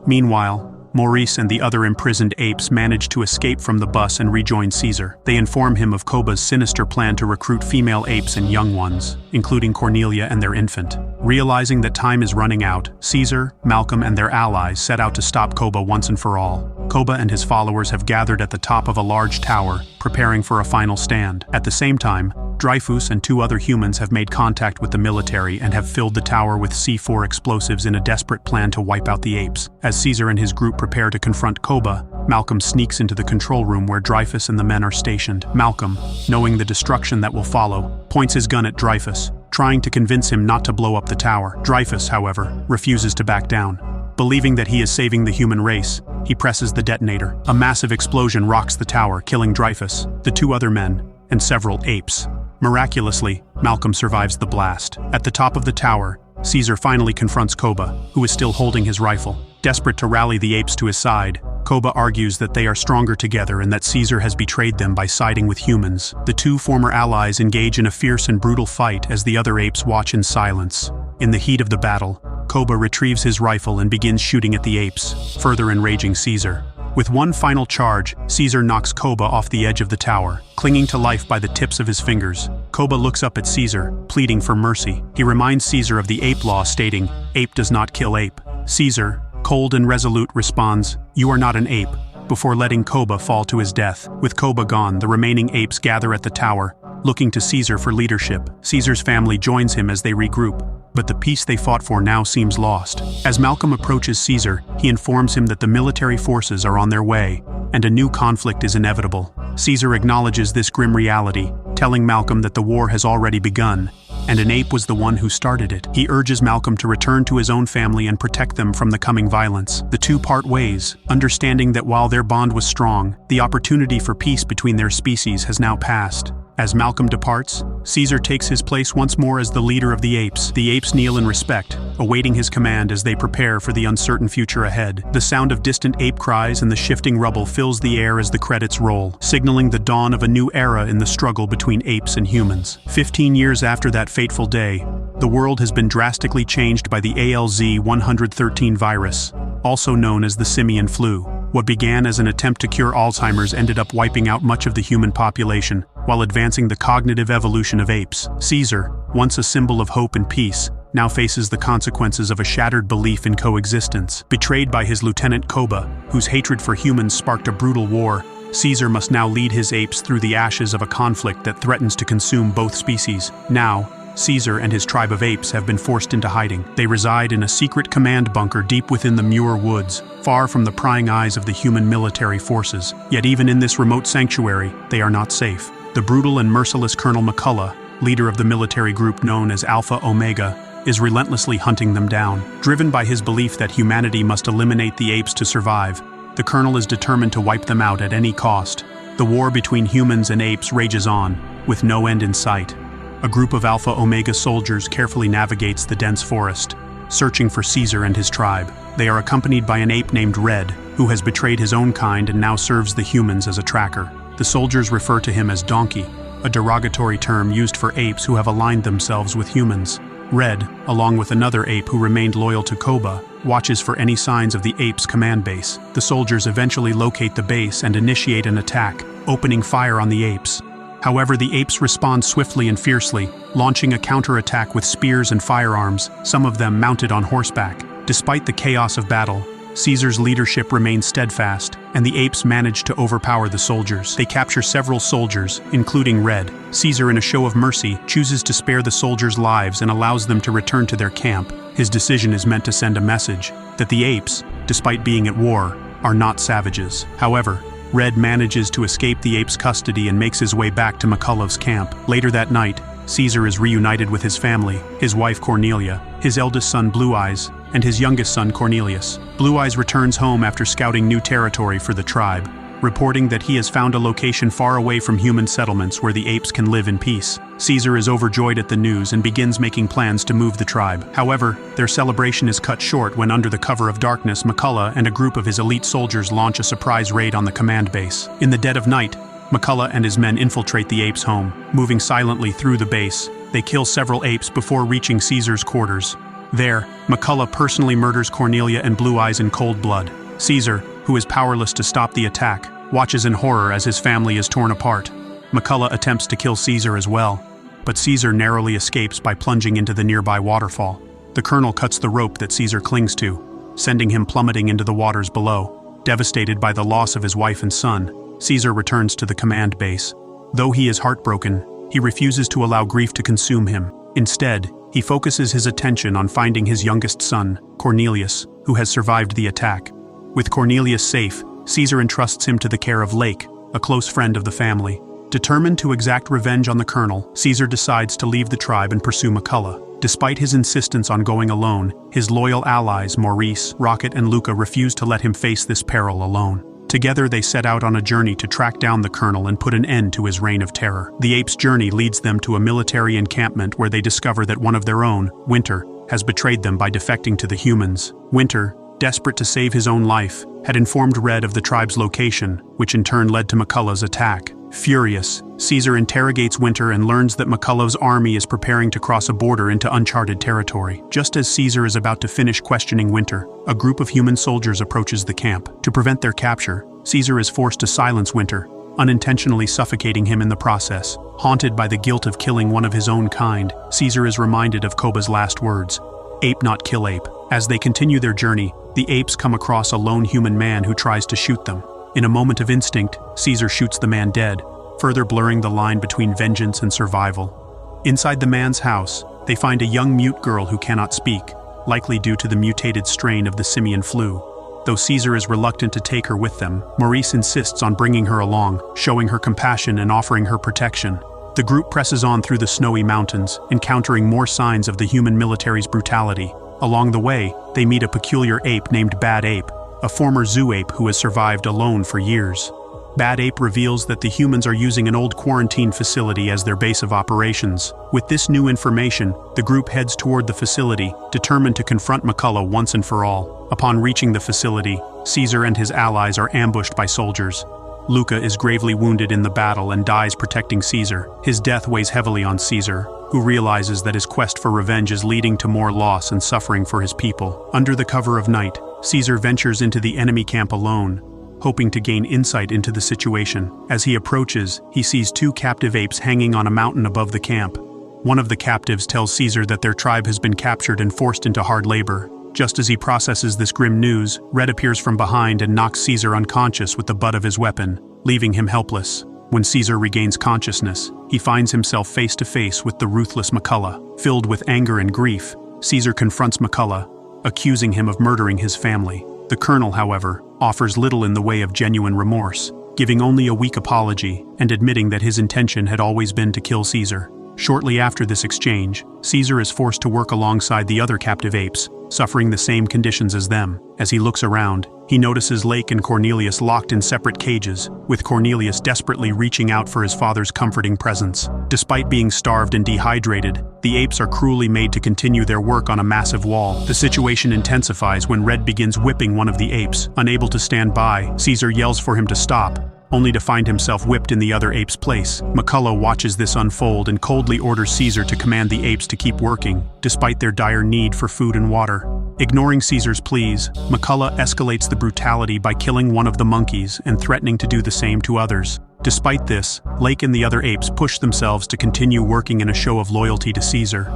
Meanwhile, Maurice and the other imprisoned apes manage to escape from the bus and rejoin Caesar. They inform him of Koba's sinister plan to recruit female apes and young ones, including Cornelia and their infant. Realizing that time is running out, Caesar, Malcolm, and their allies set out to stop Koba once and for all. Koba and his followers have gathered at the top of a large tower, preparing for a final stand. At the same time, Dreyfus and 2 other humans have made contact with the military and have filled the tower with C4 explosives in a desperate plan to wipe out the apes. As Caesar and his group prepare to confront Koba, Malcolm sneaks into the control room where Dreyfus and the men are stationed. Malcolm, knowing the destruction that will follow, points his gun at Dreyfus, trying to convince him not to blow up the tower. Dreyfus, however, refuses to back down. Believing that he is saving the human race, he presses the detonator. A massive explosion rocks the tower, killing Dreyfus, the 2 other men, and several apes. Miraculously, Malcolm survives the blast. At the top of the tower, Caesar finally confronts Koba, who is still holding his rifle. Desperate to rally the apes to his side, Koba argues that they are stronger together and that Caesar has betrayed them by siding with humans. The 2 former allies engage in a fierce and brutal fight as the other apes watch in silence. In the heat of the battle, Koba retrieves his rifle and begins shooting at the apes, further enraging Caesar. With one final charge, Caesar knocks Koba off the edge of the tower, clinging to life by the tips of his fingers. Koba looks up at Caesar, pleading for mercy. He reminds Caesar of the ape law, stating, "Ape does not kill ape." Caesar, cold and resolute, responds, "You are not an ape," before letting Koba fall to his death. With Koba gone, the remaining apes gather at the tower, looking to Caesar for leadership. Caesar's family joins him as they regroup, but the peace they fought for now seems lost. As Malcolm approaches Caesar, he informs him that the military forces are on their way, and a new conflict is inevitable. Caesar acknowledges this grim reality, telling Malcolm that the war has already begun, and an ape was the one who started it. He urges Malcolm to return to his own family and protect them from the coming violence. The 2 part ways, understanding that while their bond was strong, the opportunity for peace between their species has now passed. As Malcolm departs, Caesar takes his place once more as the leader of the apes. The apes kneel in respect, awaiting his command as they prepare for the uncertain future ahead. The sound of distant ape cries and the shifting rubble fills the air as the credits roll, signaling the dawn of a new era in the struggle between apes and humans. 15 years after that fateful day, the world has been drastically changed by the ALZ-113 virus, also known as the simian flu. What began as an attempt to cure Alzheimer's ended up wiping out much of the human population, while advancing the cognitive evolution of apes. Caesar, once a symbol of hope and peace, now faces the consequences of a shattered belief in coexistence. Betrayed by his lieutenant Koba, whose hatred for humans sparked a brutal war, Caesar must now lead his apes through the ashes of a conflict that threatens to consume both species. Now, Caesar and his tribe of apes have been forced into hiding. They reside in a secret command bunker deep within the Muir Woods, far from the prying eyes of the human military forces. Yet even in this remote sanctuary, they are not safe. The brutal and merciless Colonel McCullough, leader of the military group known as Alpha Omega, is relentlessly hunting them down. Driven by his belief that humanity must eliminate the apes to survive, the colonel is determined to wipe them out at any cost. The war between humans and apes rages on, with no end in sight. A group of Alpha Omega soldiers carefully navigates the dense forest, searching for Caesar and his tribe. They are accompanied by an ape named Red, who has betrayed his own kind and now serves the humans as a tracker. The soldiers refer to him as Donkey, a derogatory term used for apes who have aligned themselves with humans. Red, along with another ape who remained loyal to Koba, watches for any signs of the ape's command base. The soldiers eventually locate the base and initiate an attack, opening fire on the apes. However, the apes respond swiftly and fiercely, launching a counterattack with spears and firearms, some of them mounted on horseback. Despite the chaos of battle, Caesar's leadership remains steadfast, and the apes manage to overpower the soldiers. They capture several soldiers, including Red. Caesar, in a show of mercy, chooses to spare the soldiers' lives and allows them to return to their camp. His decision is meant to send a message that the apes, despite being at war, are not savages. However, Red manages to escape the apes' custody and makes his way back to McCullough's camp. Later that night, Caesar is reunited with his family, his wife Cornelia, his eldest son Blue Eyes, and his youngest son Cornelius. Blue Eyes returns home after scouting new territory for the tribe, reporting that he has found a location far away from human settlements where the apes can live in peace. Caesar is overjoyed at the news and begins making plans to move the tribe. However, their celebration is cut short when, under the cover of darkness, McCullough and a group of his elite soldiers launch a surprise raid on the command base. In the dead of night, McCullough and his men infiltrate the apes' home, moving silently through the base. They kill several apes before reaching Caesar's quarters. There, McCullough personally murders Cornelia and Blue Eyes in cold blood. Caesar, who is powerless to stop the attack, watches in horror as his family is torn apart. McCullough attempts to kill Caesar as well, but Caesar narrowly escapes by plunging into the nearby waterfall. The colonel cuts the rope that Caesar clings to, sending him plummeting into the waters below. Devastated by the loss of his wife and son, Caesar returns to the command base. Though he is heartbroken, he refuses to allow grief to consume him. Instead, he focuses his attention on finding his youngest son, Cornelius, who has survived the attack. With Cornelius safe, Caesar entrusts him to the care of Lake, a close friend of the family. Determined to exact revenge on the colonel, Caesar decides to leave the tribe and pursue McCullough. Despite his insistence on going alone, his loyal allies Maurice, Rocket, and Luca refuse to let him face this peril alone. Together they set out on a journey to track down the colonel and put an end to his reign of terror. The apes' journey leads them to a military encampment where they discover that one of their own, Winter, has betrayed them by defecting to the humans. Winter, desperate to save his own life, had informed Red of the tribe's location, which in turn led to McCullough's attack. Furious, Caesar interrogates Winter and learns that McCullough's army is preparing to cross a border into uncharted territory. Just as Caesar is about to finish questioning Winter, a group of human soldiers approaches the camp. To prevent their capture, Caesar is forced to silence Winter, unintentionally suffocating him in the process. Haunted by the guilt of killing one of his own kind, Caesar is reminded of Koba's last words, "Ape not kill ape." As they continue their journey, the apes come across a lone human man who tries to shoot them. In a moment of instinct, Caesar shoots the man dead, further blurring the line between vengeance and survival. Inside the man's house, they find a young mute girl who cannot speak, likely due to the mutated strain of the simian flu. Though Caesar is reluctant to take her with them, Maurice insists on bringing her along, showing her compassion and offering her protection. The group presses on through the snowy mountains, encountering more signs of the human military's brutality. Along the way, they meet a peculiar ape named Bad Ape, a former zoo ape who has survived alone for years. Bad Ape reveals that the humans are using an old quarantine facility as their base of operations. With this new information, the group heads toward the facility, determined to confront McCullough once and for all. Upon reaching the facility, Caesar and his allies are ambushed by soldiers. Luca is gravely wounded in the battle and dies protecting Caesar. His death weighs heavily on Caesar, who realizes that his quest for revenge is leading to more loss and suffering for his people. Under the cover of night, Caesar ventures into the enemy camp alone, hoping to gain insight into the situation. As he approaches, he sees two captive apes hanging on a mountain above the camp. One of the captives tells Caesar that their tribe has been captured and forced into hard labor. Just as he processes this grim news, Red appears from behind and knocks Caesar unconscious with the butt of his weapon, leaving him helpless. When Caesar regains consciousness, he finds himself face to face with the ruthless McCullough. Filled with anger and grief, Caesar confronts McCullough, accusing him of murdering his family. The colonel, however, offers little in the way of genuine remorse, giving only a weak apology and admitting that his intention had always been to kill Caesar. Shortly after this exchange, Caesar is forced to work alongside the other captive apes, suffering the same conditions as them. As he looks around, he notices Lake and Cornelius locked in separate cages, with Cornelius desperately reaching out for his father's comforting presence. Despite being starved and dehydrated, the apes are cruelly made to continue their work on a massive wall. The situation intensifies when Red begins whipping one of the apes. Unable to stand by, Caesar yells for him to stop, only to find himself whipped in the other ape's place. McCullough watches this unfold and coldly orders Caesar to command the apes to keep working, despite their dire need for food and water. Ignoring Caesar's pleas, McCullough escalates the brutality by killing one of the monkeys and threatening to do the same to others. Despite this, Lake and the other apes push themselves to continue working in a show of loyalty to Caesar.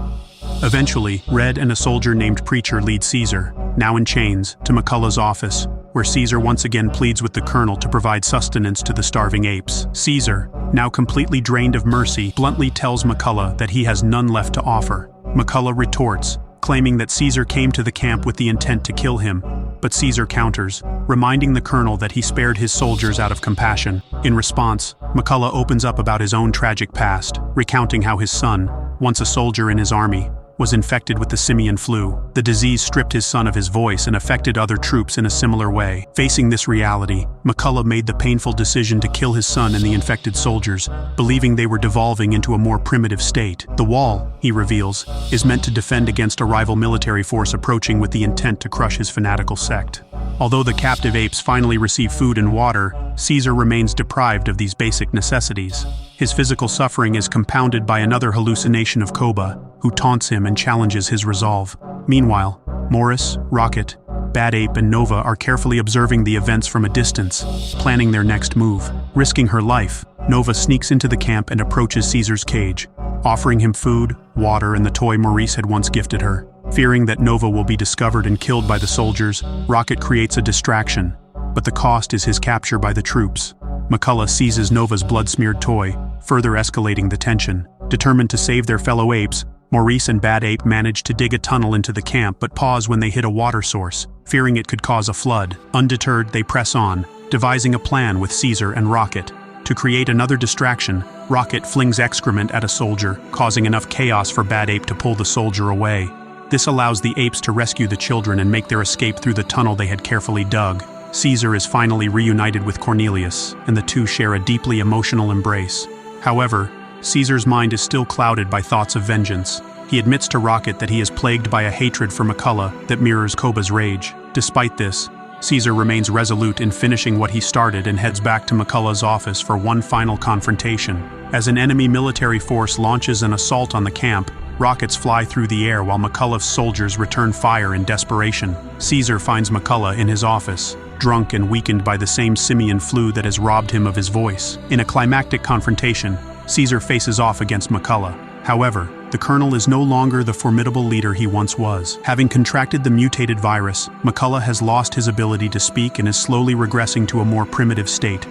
Eventually, Red and a soldier named Preacher lead Caesar, now in chains, to McCullough's office, where Caesar once again pleads with the colonel to provide sustenance to the starving apes. Caesar, now completely drained of mercy, bluntly tells McCullough that he has none left to offer. McCullough retorts, claiming that Caesar came to the camp with the intent to kill him, but Caesar counters, reminding the colonel that he spared his soldiers out of compassion. In response, McCullough opens up about his own tragic past, recounting how his son, once a soldier in his army, was infected with the simian flu. The disease stripped his son of his voice and affected other troops in a similar way. Facing this reality, McCullough made the painful decision to kill his son and the infected soldiers, believing they were devolving into a more primitive state. The wall, he reveals, is meant to defend against a rival military force approaching with the intent to crush his fanatical sect. Although the captive apes finally receive food and water, Caesar remains deprived of these basic necessities. His physical suffering is compounded by another hallucination of Koba, who taunts him and challenges his resolve. Meanwhile, Morris, Rocket, Bad Ape, and Nova are carefully observing the events from a distance, planning their next move. Risking her life, Nova sneaks into the camp and approaches Caesar's cage, offering him food, water, and the toy Maurice had once gifted her. Fearing that Nova will be discovered and killed by the soldiers, Rocket creates a distraction, but the cost is his capture by the troops. McCullough seizes Nova's blood-smeared toy, further escalating the tension. Determined to save their fellow apes, Maurice and Bad Ape manage to dig a tunnel into the camp but pause when they hit a water source, fearing it could cause a flood. Undeterred, they press on, devising a plan with Caesar and Rocket. To create another distraction, Rocket flings excrement at a soldier, causing enough chaos for Bad Ape to pull the soldier away. This allows the apes to rescue the children and make their escape through the tunnel they had carefully dug. Caesar is finally reunited with Cornelius, and the two share a deeply emotional embrace. However, Caesar's mind is still clouded by thoughts of vengeance. He admits to Rocket that he is plagued by a hatred for McCullough that mirrors Koba's rage. Despite this, Caesar remains resolute in finishing what he started and heads back to McCullough's office for one final confrontation. As an enemy military force launches an assault on the camp, rockets fly through the air while McCullough's soldiers return fire in desperation. Caesar finds McCullough in his office, drunk and weakened by the same simian flu that has robbed him of his voice. In a climactic confrontation, Caesar faces off against McCullough. However, the colonel is no longer the formidable leader he once was. Having contracted the mutated virus, McCullough has lost his ability to speak and is slowly regressing to a more primitive state.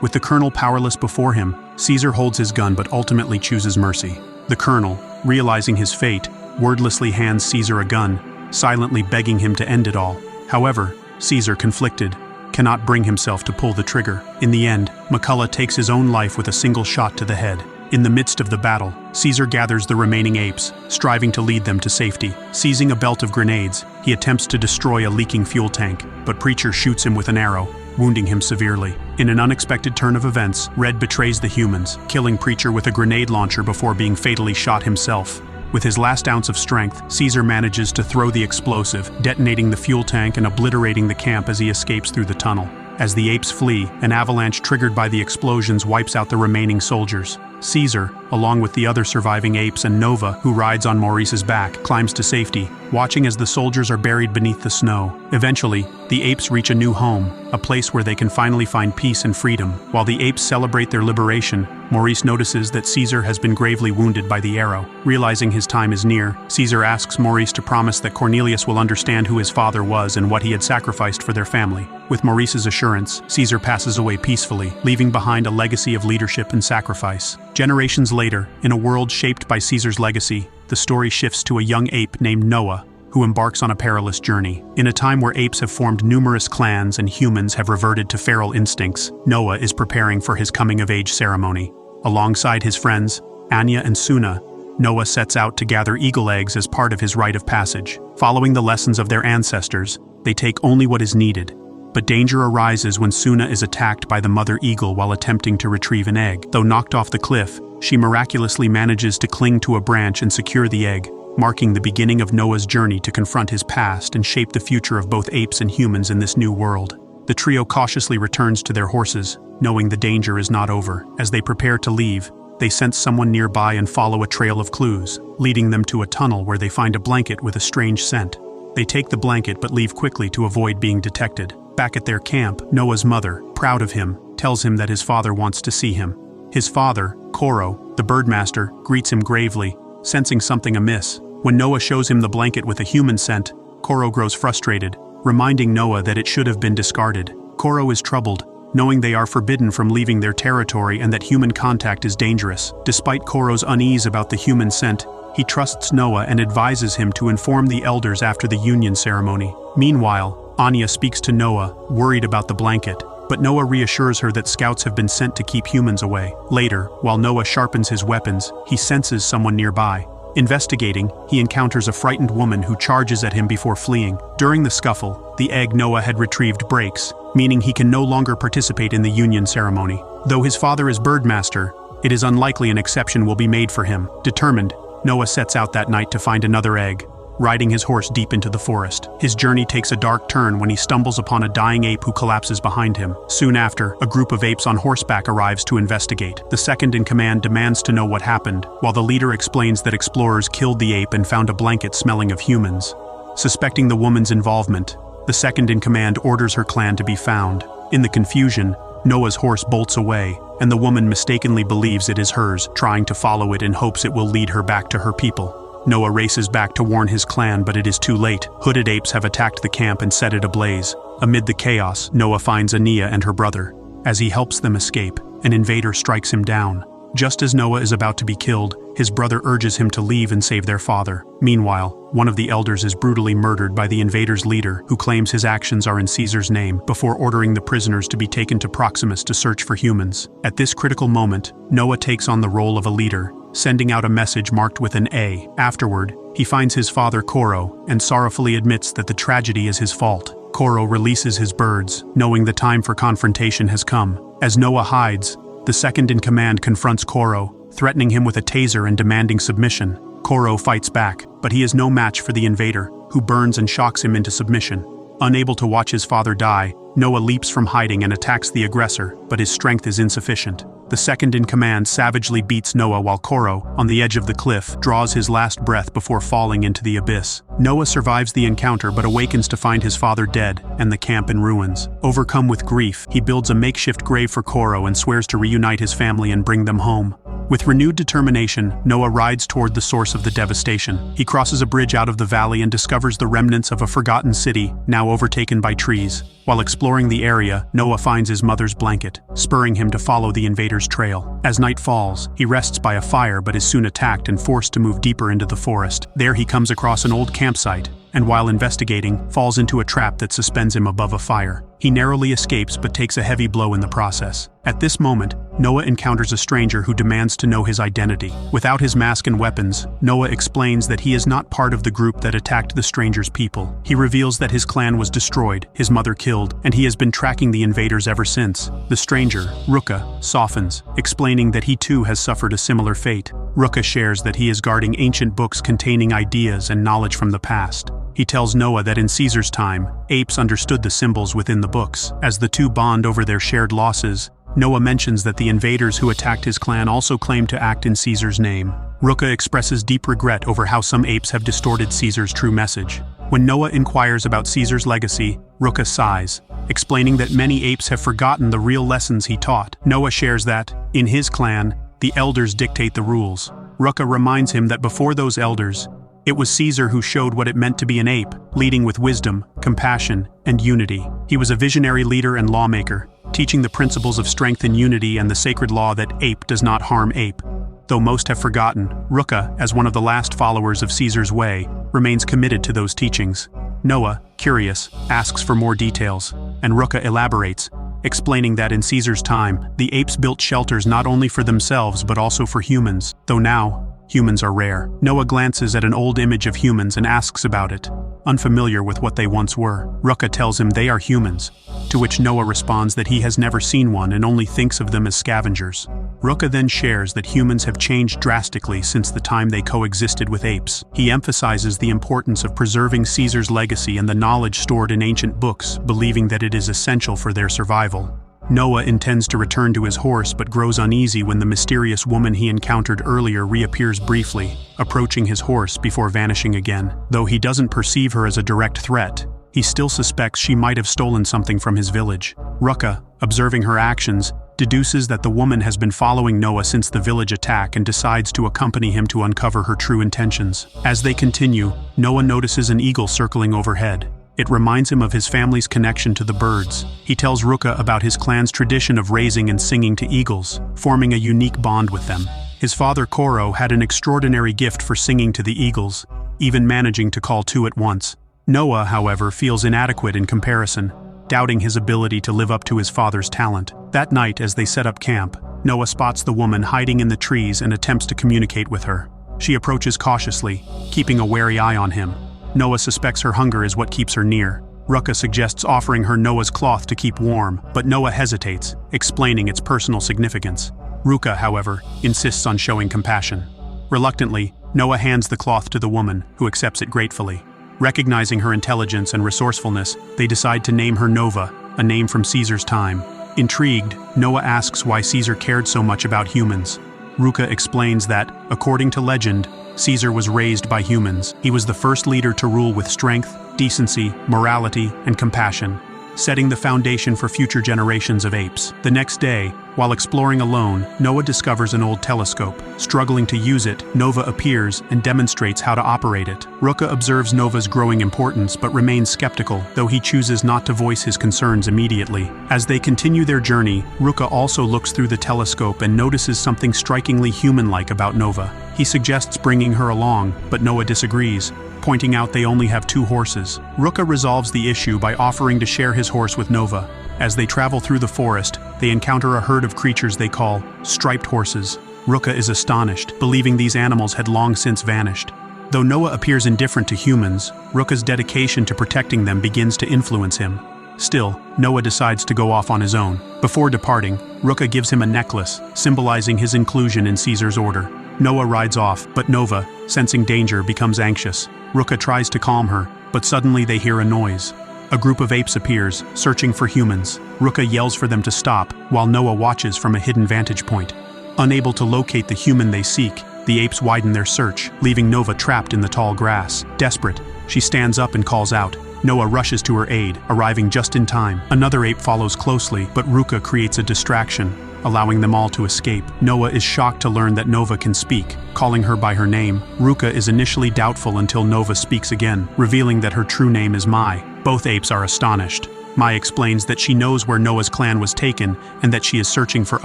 With the colonel powerless before him, Caesar holds his gun but ultimately chooses mercy. The colonel, realizing his fate, wordlessly hands Caesar a gun, silently begging him to end it all. However, Caesar, conflicted, cannot bring himself to pull the trigger. In the end, McCullough takes his own life with a single shot to the head. In the midst of the battle, Caesar gathers the remaining apes, striving to lead them to safety. Seizing a belt of grenades, he attempts to destroy a leaking fuel tank, but Preacher shoots him with an arrow, wounding him severely. In an unexpected turn of events, Red betrays the humans, killing Preacher with a grenade launcher before being fatally shot himself. With his last ounce of strength, Caesar manages to throw the explosive, detonating the fuel tank and obliterating the camp as he escapes through the tunnel. As the apes flee, an avalanche triggered by the explosions wipes out the remaining soldiers. Caesar, along with the other surviving apes and Nova, who rides on Maurice's back, climbs to safety, watching as the soldiers are buried beneath the snow. Eventually, the apes reach a new home, a place where they can finally find peace and freedom. While the apes celebrate their liberation, Maurice notices that Caesar has been gravely wounded by the arrow. Realizing his time is near, Caesar asks Maurice to promise that Cornelius will understand who his father was and what he had sacrificed for their family. With Maurice's assurance, Caesar passes away peacefully, leaving behind a legacy of leadership and sacrifice. Generations later, in a world shaped by Caesar's legacy, the story shifts to a young ape named Noah, who embarks on a perilous journey. In a time where apes have formed numerous clans and humans have reverted to feral instincts, Noah is preparing for his coming-of-age ceremony. Alongside his friends, Anya and Suna, Noah sets out to gather eagle eggs as part of his rite of passage. Following the lessons of their ancestors, they take only what is needed. But danger arises when Suna is attacked by the mother eagle while attempting to retrieve an egg. Though knocked off the cliff, she miraculously manages to cling to a branch and secure the egg, marking the beginning of Noah's journey to confront his past and shape the future of both apes and humans in this new world. The trio cautiously returns to their horses, knowing the danger is not over. As they prepare to leave, they sense someone nearby and follow a trail of clues, leading them to a tunnel where they find a blanket with a strange scent. They take the blanket but leave quickly to avoid being detected. Back at their camp, Noah's mother, proud of him, tells him that his father wants to see him. His father, Koro, the birdmaster, greets him gravely, sensing something amiss. When Noah shows him the blanket with a human scent, Koro grows frustrated, reminding Noah that it should have been discarded. Koro is troubled, knowing they are forbidden from leaving their territory and that human contact is dangerous. Despite Koro's unease about the human scent, he trusts Noah and advises him to inform the elders after the union ceremony. Meanwhile, Anya speaks to Noah, worried about the blanket, but Noah reassures her that scouts have been sent to keep humans away. Later, while Noah sharpens his weapons, he senses someone nearby. Investigating, he encounters a frightened woman who charges at him before fleeing. During the scuffle, the egg Noah had retrieved breaks, meaning he can no longer participate in the union ceremony. Though his father is birdmaster, it is unlikely an exception will be made for him. Determined, Noah sets out that night to find another egg. riding his horse deep into the forest. His journey takes a dark turn when he stumbles upon a dying ape who collapses behind him. Soon after, a group of apes on horseback arrives to investigate. The second-in-command demands to know what happened, while the leader explains that explorers killed the ape and found a blanket smelling of humans. Suspecting the woman's involvement, the second-in-command orders her clan to be found. In the confusion, Noah's horse bolts away, and the woman mistakenly believes it is hers, trying to follow it in hopes it will lead her back to her people. Noah races back to warn his clan, but it is too late. Hooded apes have attacked the camp and set it ablaze. Amid the chaos, Noah finds Ania and her brother. As he helps them escape, an invader strikes him down. Just as Noah is about to be killed, his brother urges him to leave and save their father. Meanwhile, one of the elders is brutally murdered by the invader's leader, who claims his actions are in Caesar's name, before ordering the prisoners to be taken to Proximus to search for humans. At this critical moment, Noah takes on the role of a leader, sending out a message marked with an A. Afterward, he finds his father Koro, and sorrowfully admits that the tragedy is his fault. Koro releases his birds, knowing the time for confrontation has come. As Noah hides, the second-in-command confronts Koro, threatening him with a taser and demanding submission. Koro fights back, but he is no match for the invader, who burns and shocks him into submission. Unable to watch his father die, Noah leaps from hiding and attacks the aggressor, but his strength is insufficient. The second-in-command savagely beats Noah while Koro, on the edge of the cliff, draws his last breath before falling into the abyss. Noah survives the encounter but awakens to find his father dead and the camp in ruins. Overcome with grief, he builds a makeshift grave for Koro and swears to reunite his family and bring them home. With renewed determination, Noah rides toward the source of the devastation. He crosses a bridge out of the valley and discovers the remnants of a forgotten city, now overtaken by trees. While exploring the area, Noah finds his mother's blanket, spurring him to follow the invader's trail. As night falls, he rests by a fire but is soon attacked and forced to move deeper into the forest. There he comes across an old campsite, and while investigating, falls into a trap that suspends him above a fire. He narrowly escapes but takes a heavy blow in the process. At this moment, Noah encounters a stranger who demands to know his identity. Without his mask and weapons, Noah explains that he is not part of the group that attacked the stranger's people. He reveals that his clan was destroyed, his mother killed, and he has been tracking the invaders ever since. The stranger, Ruka, softens, explaining that he too has suffered a similar fate. Ruka shares that he is guarding ancient books containing ideas and knowledge from the past. He tells Noah that in Caesar's time, apes understood the symbols within the books. As the two bond over their shared losses, Noah mentions that the invaders who attacked his clan also claimed to act in Caesar's name. Ruka expresses deep regret over how some apes have distorted Caesar's true message. When Noah inquires about Caesar's legacy, Ruka sighs, explaining that many apes have forgotten the real lessons he taught. Noah shares that, in his clan, the elders dictate the rules. Ruka reminds him that before those elders, it was Caesar who showed what it meant to be an ape, leading with wisdom, compassion, and unity. He was a visionary leader and lawmaker, teaching the principles of strength and unity and the sacred law that ape does not harm ape. Though most have forgotten, Ruka, as one of the last followers of Caesar's way, remains committed to those teachings. Noah, curious, asks for more details, and Ruka elaborates, explaining that in Caesar's time, the apes built shelters not only for themselves but also for humans, though now, humans are rare. Noah glances at an old image of humans and asks about it, unfamiliar with what they once were. Ruka tells him they are humans, to which Noah responds that he has never seen one and only thinks of them as scavengers. Ruka then shares that humans have changed drastically since the time they coexisted with apes. He emphasizes the importance of preserving Caesar's legacy and the knowledge stored in ancient books, believing that it is essential for their survival. Noah intends to return to his horse but grows uneasy when the mysterious woman he encountered earlier reappears briefly, approaching his horse before vanishing again. Though he doesn't perceive her as a direct threat, he still suspects she might have stolen something from his village. Ruka, observing her actions, deduces that the woman has been following Noah since the village attack and decides to accompany him to uncover her true intentions. As they continue, Noah notices an eagle circling overhead. It reminds him of his family's connection to the birds. He tells Ruka about his clan's tradition of raising and singing to eagles, forming a unique bond with them. His father Koro had an extraordinary gift for singing to the eagles, even managing to call two at once. Noah, however, feels inadequate in comparison, doubting his ability to live up to his father's talent. That night, as they set up camp, Noah spots the woman hiding in the trees and attempts to communicate with her. She approaches cautiously, keeping a wary eye on him. Noah suspects her hunger is what keeps her near. Ruka suggests offering her Noah's cloth to keep warm, but Noah hesitates, explaining its personal significance. Ruka, however, insists on showing compassion. Reluctantly, Noah hands the cloth to the woman, who accepts it gratefully. Recognizing her intelligence and resourcefulness, they decide to name her Nova, a name from Caesar's time. Intrigued, Noah asks why Caesar cared so much about humans. Ruka explains that, according to legend, Caesar was raised by humans. He was the first leader to rule with strength, decency, morality, and compassion, setting the foundation for future generations of apes. The next day, while exploring alone, Noah discovers an old telescope. Struggling to use it, Nova appears and demonstrates how to operate it. Ruka observes Nova's growing importance but remains skeptical, though he chooses not to voice his concerns immediately. As they continue their journey, Ruka also looks through the telescope and notices something strikingly human-like about Nova. He suggests bringing her along, but Noah disagrees, pointing out they only have 2 horses. Ruka resolves the issue by offering to share his horse with Nova. As they travel through the forest, they encounter a herd of creatures they call striped horses. Ruka is astonished, believing these animals had long since vanished. Though Noah appears indifferent to humans, Ruka's dedication to protecting them begins to influence him. Still, Noah decides to go off on his own. Before departing, Ruka gives him a necklace, symbolizing his inclusion in Caesar's order. Noah rides off, but Nova, sensing danger, becomes anxious. Ruka tries to calm her, but suddenly they hear a noise. A group of apes appears, searching for humans. Ruka yells for them to stop, while Noah watches from a hidden vantage point. Unable to locate the human they seek, the apes widen their search, leaving Nova trapped in the tall grass. Desperate, she stands up and calls out. Noah rushes to her aid, arriving just in time. Another ape follows closely, but Ruka creates a distraction, allowing them all to escape. Noah is shocked to learn that Nova can speak, calling her by her name. Ruka is initially doubtful until Nova speaks again, revealing that her true name is Mai. Both apes are astonished. Mai explains that she knows where Noah's clan was taken and that she is searching for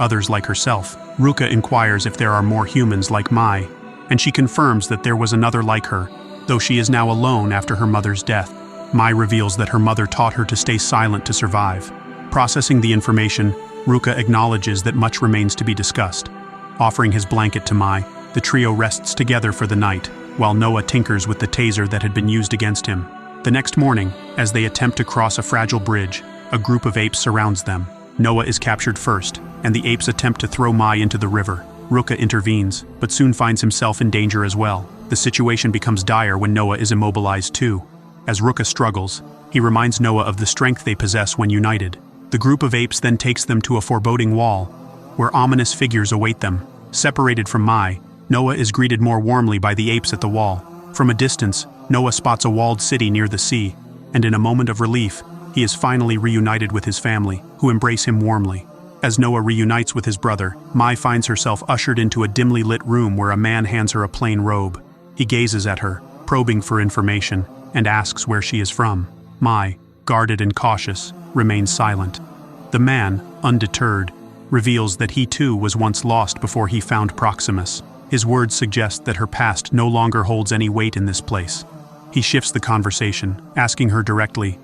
others like herself. Ruka inquires if there are more humans like Mai, and she confirms that there was another like her, though she is now alone after her mother's death. Mai reveals that her mother taught her to stay silent to survive. Processing the information, Ruka acknowledges that much remains to be discussed. Offering his blanket to Mai, the trio rests together for the night, while Noah tinkers with the taser that had been used against him. The next morning, as they attempt to cross a fragile bridge, a group of apes surrounds them. Noah is captured first, and the apes attempt to throw Mai into the river. Ruka intervenes, but soon finds himself in danger as well. The situation becomes dire when Noah is immobilized too. As Ruka struggles, he reminds Noah of the strength they possess when united. The group of apes then takes them to a foreboding wall, where ominous figures await them. Separated from Mai, Noah is greeted more warmly by the apes at the wall. From a distance, Noah spots a walled city near the sea, and in a moment of relief, he is finally reunited with his family, who embrace him warmly. As Noah reunites with his brother, Mai finds herself ushered into a dimly lit room where a man hands her a plain robe. He gazes at her, probing for information, and asks where she is from. Mai, guarded and cautious, remains silent. The man, undeterred, reveals that he too was once lost before he found Proximus. His words suggest that her past no longer holds any weight in this place. He shifts the conversation, asking her directly,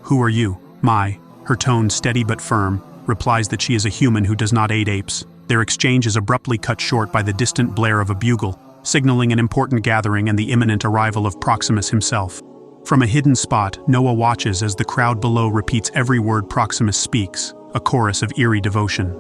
"Who are you?" Mai, her tone steady but firm, replies that she is a human who does not aid apes. Their exchange is abruptly cut short by the distant blare of a bugle, signaling an important gathering and the imminent arrival of Proximus himself. From a hidden spot, Noah watches as the crowd below repeats every word Proximus speaks, a chorus of eerie devotion.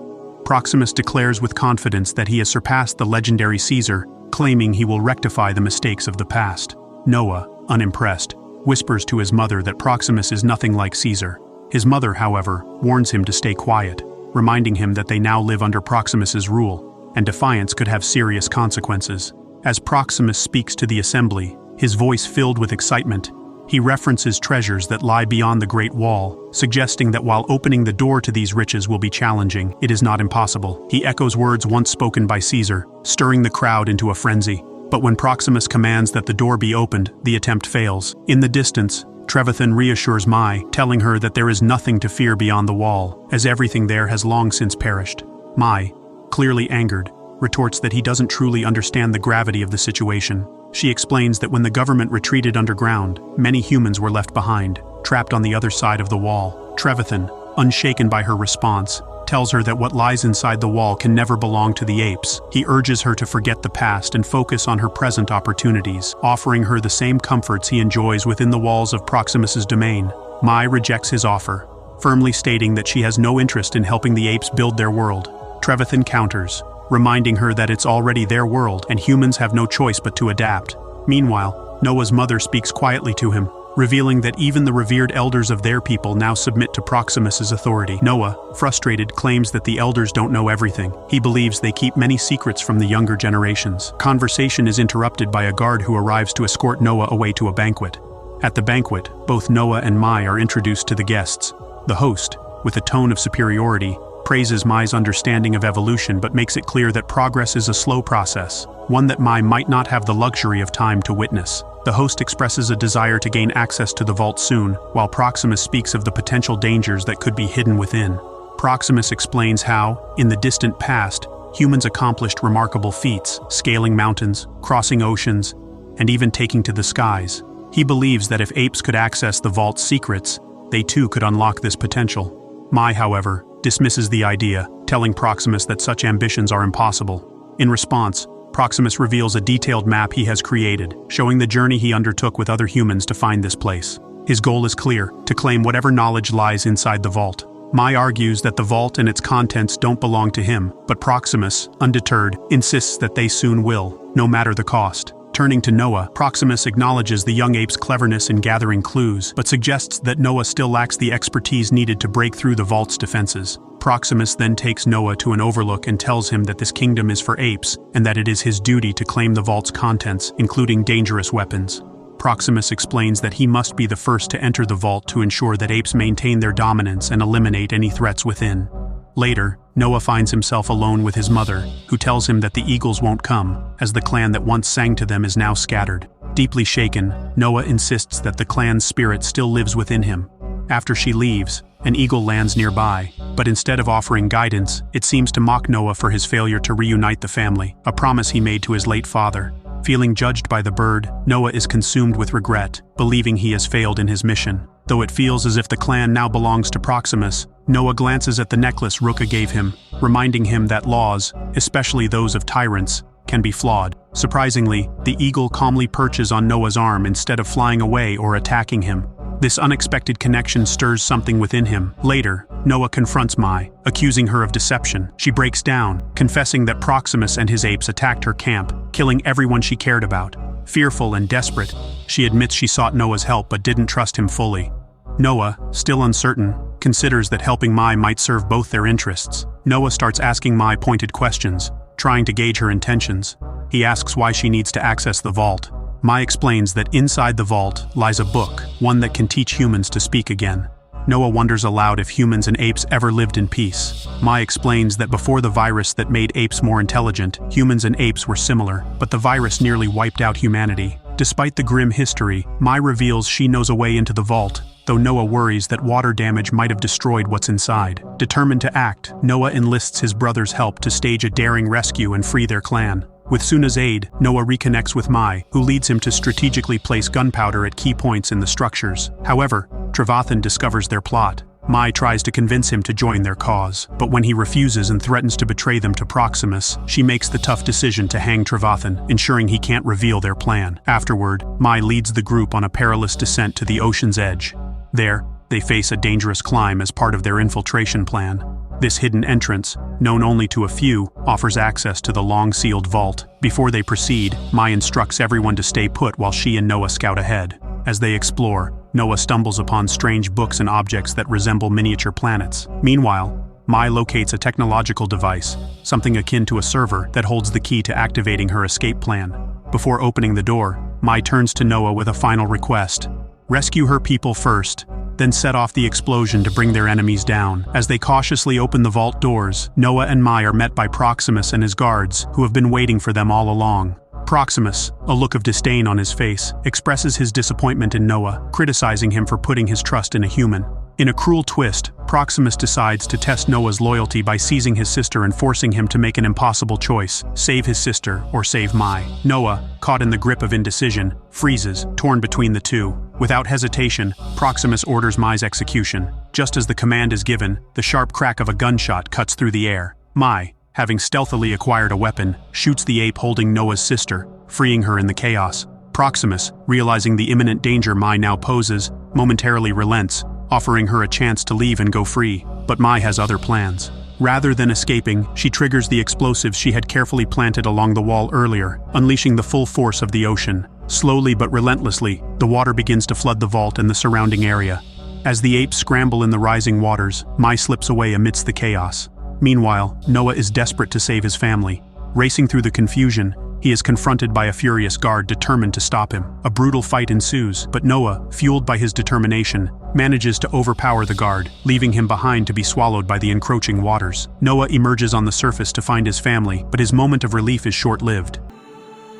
Proximus declares with confidence that he has surpassed the legendary Caesar, claiming he will rectify the mistakes of the past. Noah, unimpressed, whispers to his mother that Proximus is nothing like Caesar. His mother, however, warns him to stay quiet, reminding him that they now live under Proximus's rule, and defiance could have serious consequences. As Proximus speaks to the assembly, his voice filled with excitement, he references treasures that lie beyond the Great Wall, suggesting that while opening the door to these riches will be challenging, it is not impossible. He echoes words once spoken by Caesar, stirring the crowd into a frenzy. But when Proximus commands that the door be opened, the attempt fails. In the distance, Trevathan reassures Mai, telling her that there is nothing to fear beyond the wall, as everything there has long since perished. Mai, clearly angered, retorts that he doesn't truly understand the gravity of the situation. She explains that when the government retreated underground, many humans were left behind, trapped on the other side of the wall. Trevathan, unshaken by her response, tells her that what lies inside the wall can never belong to the apes. He urges her to forget the past and focus on her present opportunities, offering her the same comforts he enjoys within the walls of Proximus's domain. Mai rejects his offer, firmly stating that she has no interest in helping the apes build their world. Trevathan counters, reminding her that it's already their world and humans have no choice but to adapt. Meanwhile, Noah's mother speaks quietly to him, revealing that even the revered elders of their people now submit to Proximus's authority. Noah, frustrated, claims that the elders don't know everything. He believes they keep many secrets from the younger generations. Conversation is interrupted by a guard who arrives to escort Noah away to a banquet. At the banquet, both Noah and Mai are introduced to the guests. The host, with a tone of superiority, praises Mai's understanding of evolution but makes it clear that progress is a slow process, one that Mai might not have the luxury of time to witness. The host expresses a desire to gain access to the vault soon, while Proximus speaks of the potential dangers that could be hidden within. Proximus explains how, in the distant past, humans accomplished remarkable feats, scaling mountains, crossing oceans, and even taking to the skies. He believes that if apes could access the vault's secrets, they too could unlock this potential. Mai, however, dismisses the idea, telling Proximus that such ambitions are impossible. In response, Proximus reveals a detailed map he has created, showing the journey he undertook with other humans to find this place. His goal is clear: to claim whatever knowledge lies inside the vault. Mai argues that the vault and its contents don't belong to him, but Proximus, undeterred, insists that they soon will, no matter the cost. Turning to Noah, Proximus acknowledges the young ape's cleverness in gathering clues, but suggests that Noah still lacks the expertise needed to break through the vault's defenses. Proximus then takes Noah to an overlook and tells him that this kingdom is for apes, and that it is his duty to claim the vault's contents, including dangerous weapons. Proximus explains that he must be the first to enter the vault to ensure that apes maintain their dominance and eliminate any threats within. Later, Noah finds himself alone with his mother, who tells him that the eagles won't come, as the clan that once sang to them is now scattered. Deeply shaken, Noah insists that the clan's spirit still lives within him. After she leaves, an eagle lands nearby, but instead of offering guidance, it seems to mock Noah for his failure to reunite the family, a promise he made to his late father. Feeling judged by the bird, Noah is consumed with regret, believing he has failed in his mission. Though it feels as if the clan now belongs to Proximus, Noah glances at the necklace Ruka gave him, reminding him that laws, especially those of tyrants, can be flawed. Surprisingly, the eagle calmly perches on Noah's arm instead of flying away or attacking him. This unexpected connection stirs something within him. Later, Noah confronts Mai, accusing her of deception. She breaks down, confessing that Proximus and his apes attacked her camp, killing everyone she cared about. Fearful and desperate, she admits she sought Noah's help but didn't trust him fully. Noah, still uncertain, considers that helping Mai might serve both their interests. Noah starts asking Mai pointed questions, trying to gauge her intentions. He asks why she needs to access the vault. Mai explains that inside the vault lies a book, one that can teach humans to speak again. Noah wonders aloud if humans and apes ever lived in peace. Mai explains that before the virus that made apes more intelligent, humans and apes were similar, but the virus nearly wiped out humanity. Despite the grim history, Mai reveals she knows a way into the vault, though Noah worries that water damage might have destroyed what's inside. Determined to act, Noah enlists his brother's help to stage a daring rescue and free their clan. With Suna's aid, Noah reconnects with Mai, who leads him to strategically place gunpowder at key points in the structures. However, Trevathan discovers their plot. Mai tries to convince him to join their cause, but when he refuses and threatens to betray them to Proximus, she makes the tough decision to hang Trevathan, ensuring he can't reveal their plan. Afterward, Mai leads the group on a perilous descent to the ocean's edge. There, they face a dangerous climb as part of their infiltration plan. This hidden entrance, known only to a few, offers access to the long-sealed vault. Before they proceed, Mai instructs everyone to stay put while she and Noah scout ahead. As they explore, Noah stumbles upon strange books and objects that resemble miniature planets. Meanwhile, Mai locates a technological device, something akin to a server, that holds the key to activating her escape plan. Before opening the door, Mai turns to Noah with a final request. Rescue her people first, then set off the explosion to bring their enemies down. As they cautiously open the vault doors, Noah and Mai are met by Proximus and his guards, who have been waiting for them all along. Proximus, a look of disdain on his face, expresses his disappointment in Noah, criticizing him for putting his trust in a human. In a cruel twist, Proximus decides to test Noah's loyalty by seizing his sister and forcing him to make an impossible choice: save his sister or save Mai. Noah, caught in the grip of indecision, freezes, torn between the two. Without hesitation, Proximus orders Mai's execution. Just as the command is given, the sharp crack of a gunshot cuts through the air. Mai, having stealthily acquired a weapon, shoots the ape holding Noah's sister, freeing her in the chaos. Proximus, realizing the imminent danger Mai now poses, momentarily relents, offering her a chance to leave and go free. But Mai has other plans. Rather than escaping, she triggers the explosives she had carefully planted along the wall earlier, unleashing the full force of the ocean. Slowly but relentlessly, the water begins to flood the vault and the surrounding area. As the apes scramble in the rising waters, Mai slips away amidst the chaos. Meanwhile, Noah is desperate to save his family. Racing through the confusion, he is confronted by a furious guard determined to stop him. A brutal fight ensues, but Noah, fueled by his determination, manages to overpower the guard, leaving him behind to be swallowed by the encroaching waters. Noah emerges on the surface to find his family, but his moment of relief is short-lived.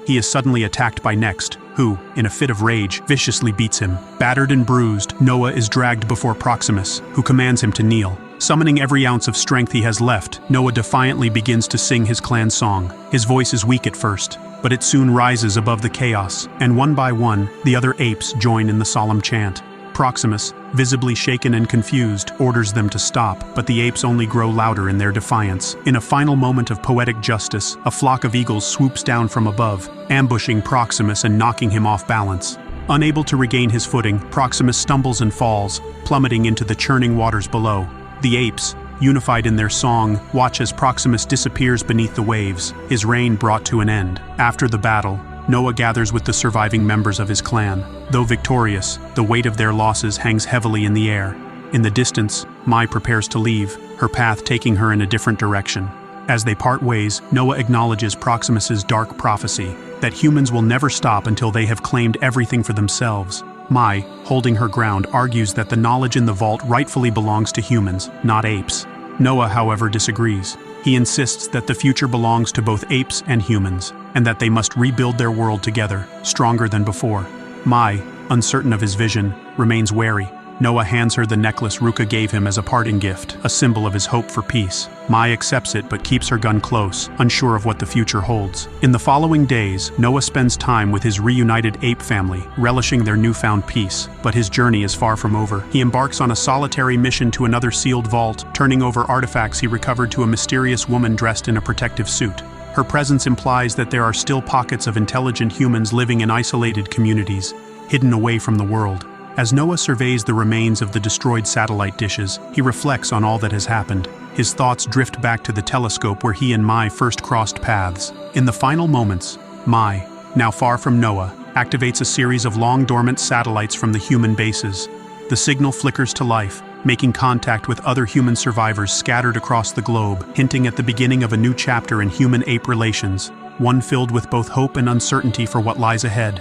He is suddenly attacked by Next, who, in a fit of rage, viciously beats him. Battered and bruised, Noah is dragged before Proximus, who commands him to kneel. Summoning every ounce of strength he has left, Noah defiantly begins to sing his clan song. His voice is weak at first, but it soon rises above the chaos, and one by one, the other apes join in the solemn chant. Proximus, visibly shaken and confused, orders them to stop, but the apes only grow louder in their defiance. In a final moment of poetic justice, a flock of eagles swoops down from above, ambushing Proximus and knocking him off balance. Unable to regain his footing, Proximus stumbles and falls, plummeting into the churning waters below. The apes, unified in their song, watch as Proximus disappears beneath the waves, his reign brought to an end. After the battle, Noah gathers with the surviving members of his clan. Though victorious, the weight of their losses hangs heavily in the air. In the distance, Mai prepares to leave, her path taking her in a different direction. As they part ways, Noah acknowledges Proximus's dark prophecy, that humans will never stop until they have claimed everything for themselves. Mai, holding her ground, argues that the knowledge in the vault rightfully belongs to humans, not apes. Noah, however, disagrees. He insists that the future belongs to both apes and humans, and that they must rebuild their world together, stronger than before. Mai, uncertain of his vision, remains wary. Noah hands her the necklace Ruka gave him as a parting gift, a symbol of his hope for peace. Mai accepts it but keeps her gun close, unsure of what the future holds. In the following days, Noah spends time with his reunited ape family, relishing their newfound peace. But his journey is far from over. He embarks on a solitary mission to another sealed vault, turning over artifacts he recovered to a mysterious woman dressed in a protective suit. Her presence implies that there are still pockets of intelligent humans living in isolated communities, hidden away from the world. As Noah surveys the remains of the destroyed satellite dishes, he reflects on all that has happened. His thoughts drift back to the telescope where he and Mai first crossed paths. In the final moments, Mai, now far from Noah, activates a series of long-dormant satellites from the human bases. The signal flickers to life, making contact with other human survivors scattered across the globe, hinting at the beginning of a new chapter in human-ape relations, one filled with both hope and uncertainty for what lies ahead.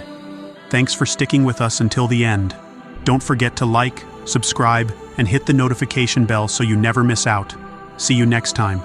Thanks for sticking with us until the end. Don't forget to like, subscribe, and hit the notification bell so you never miss out. See you next time.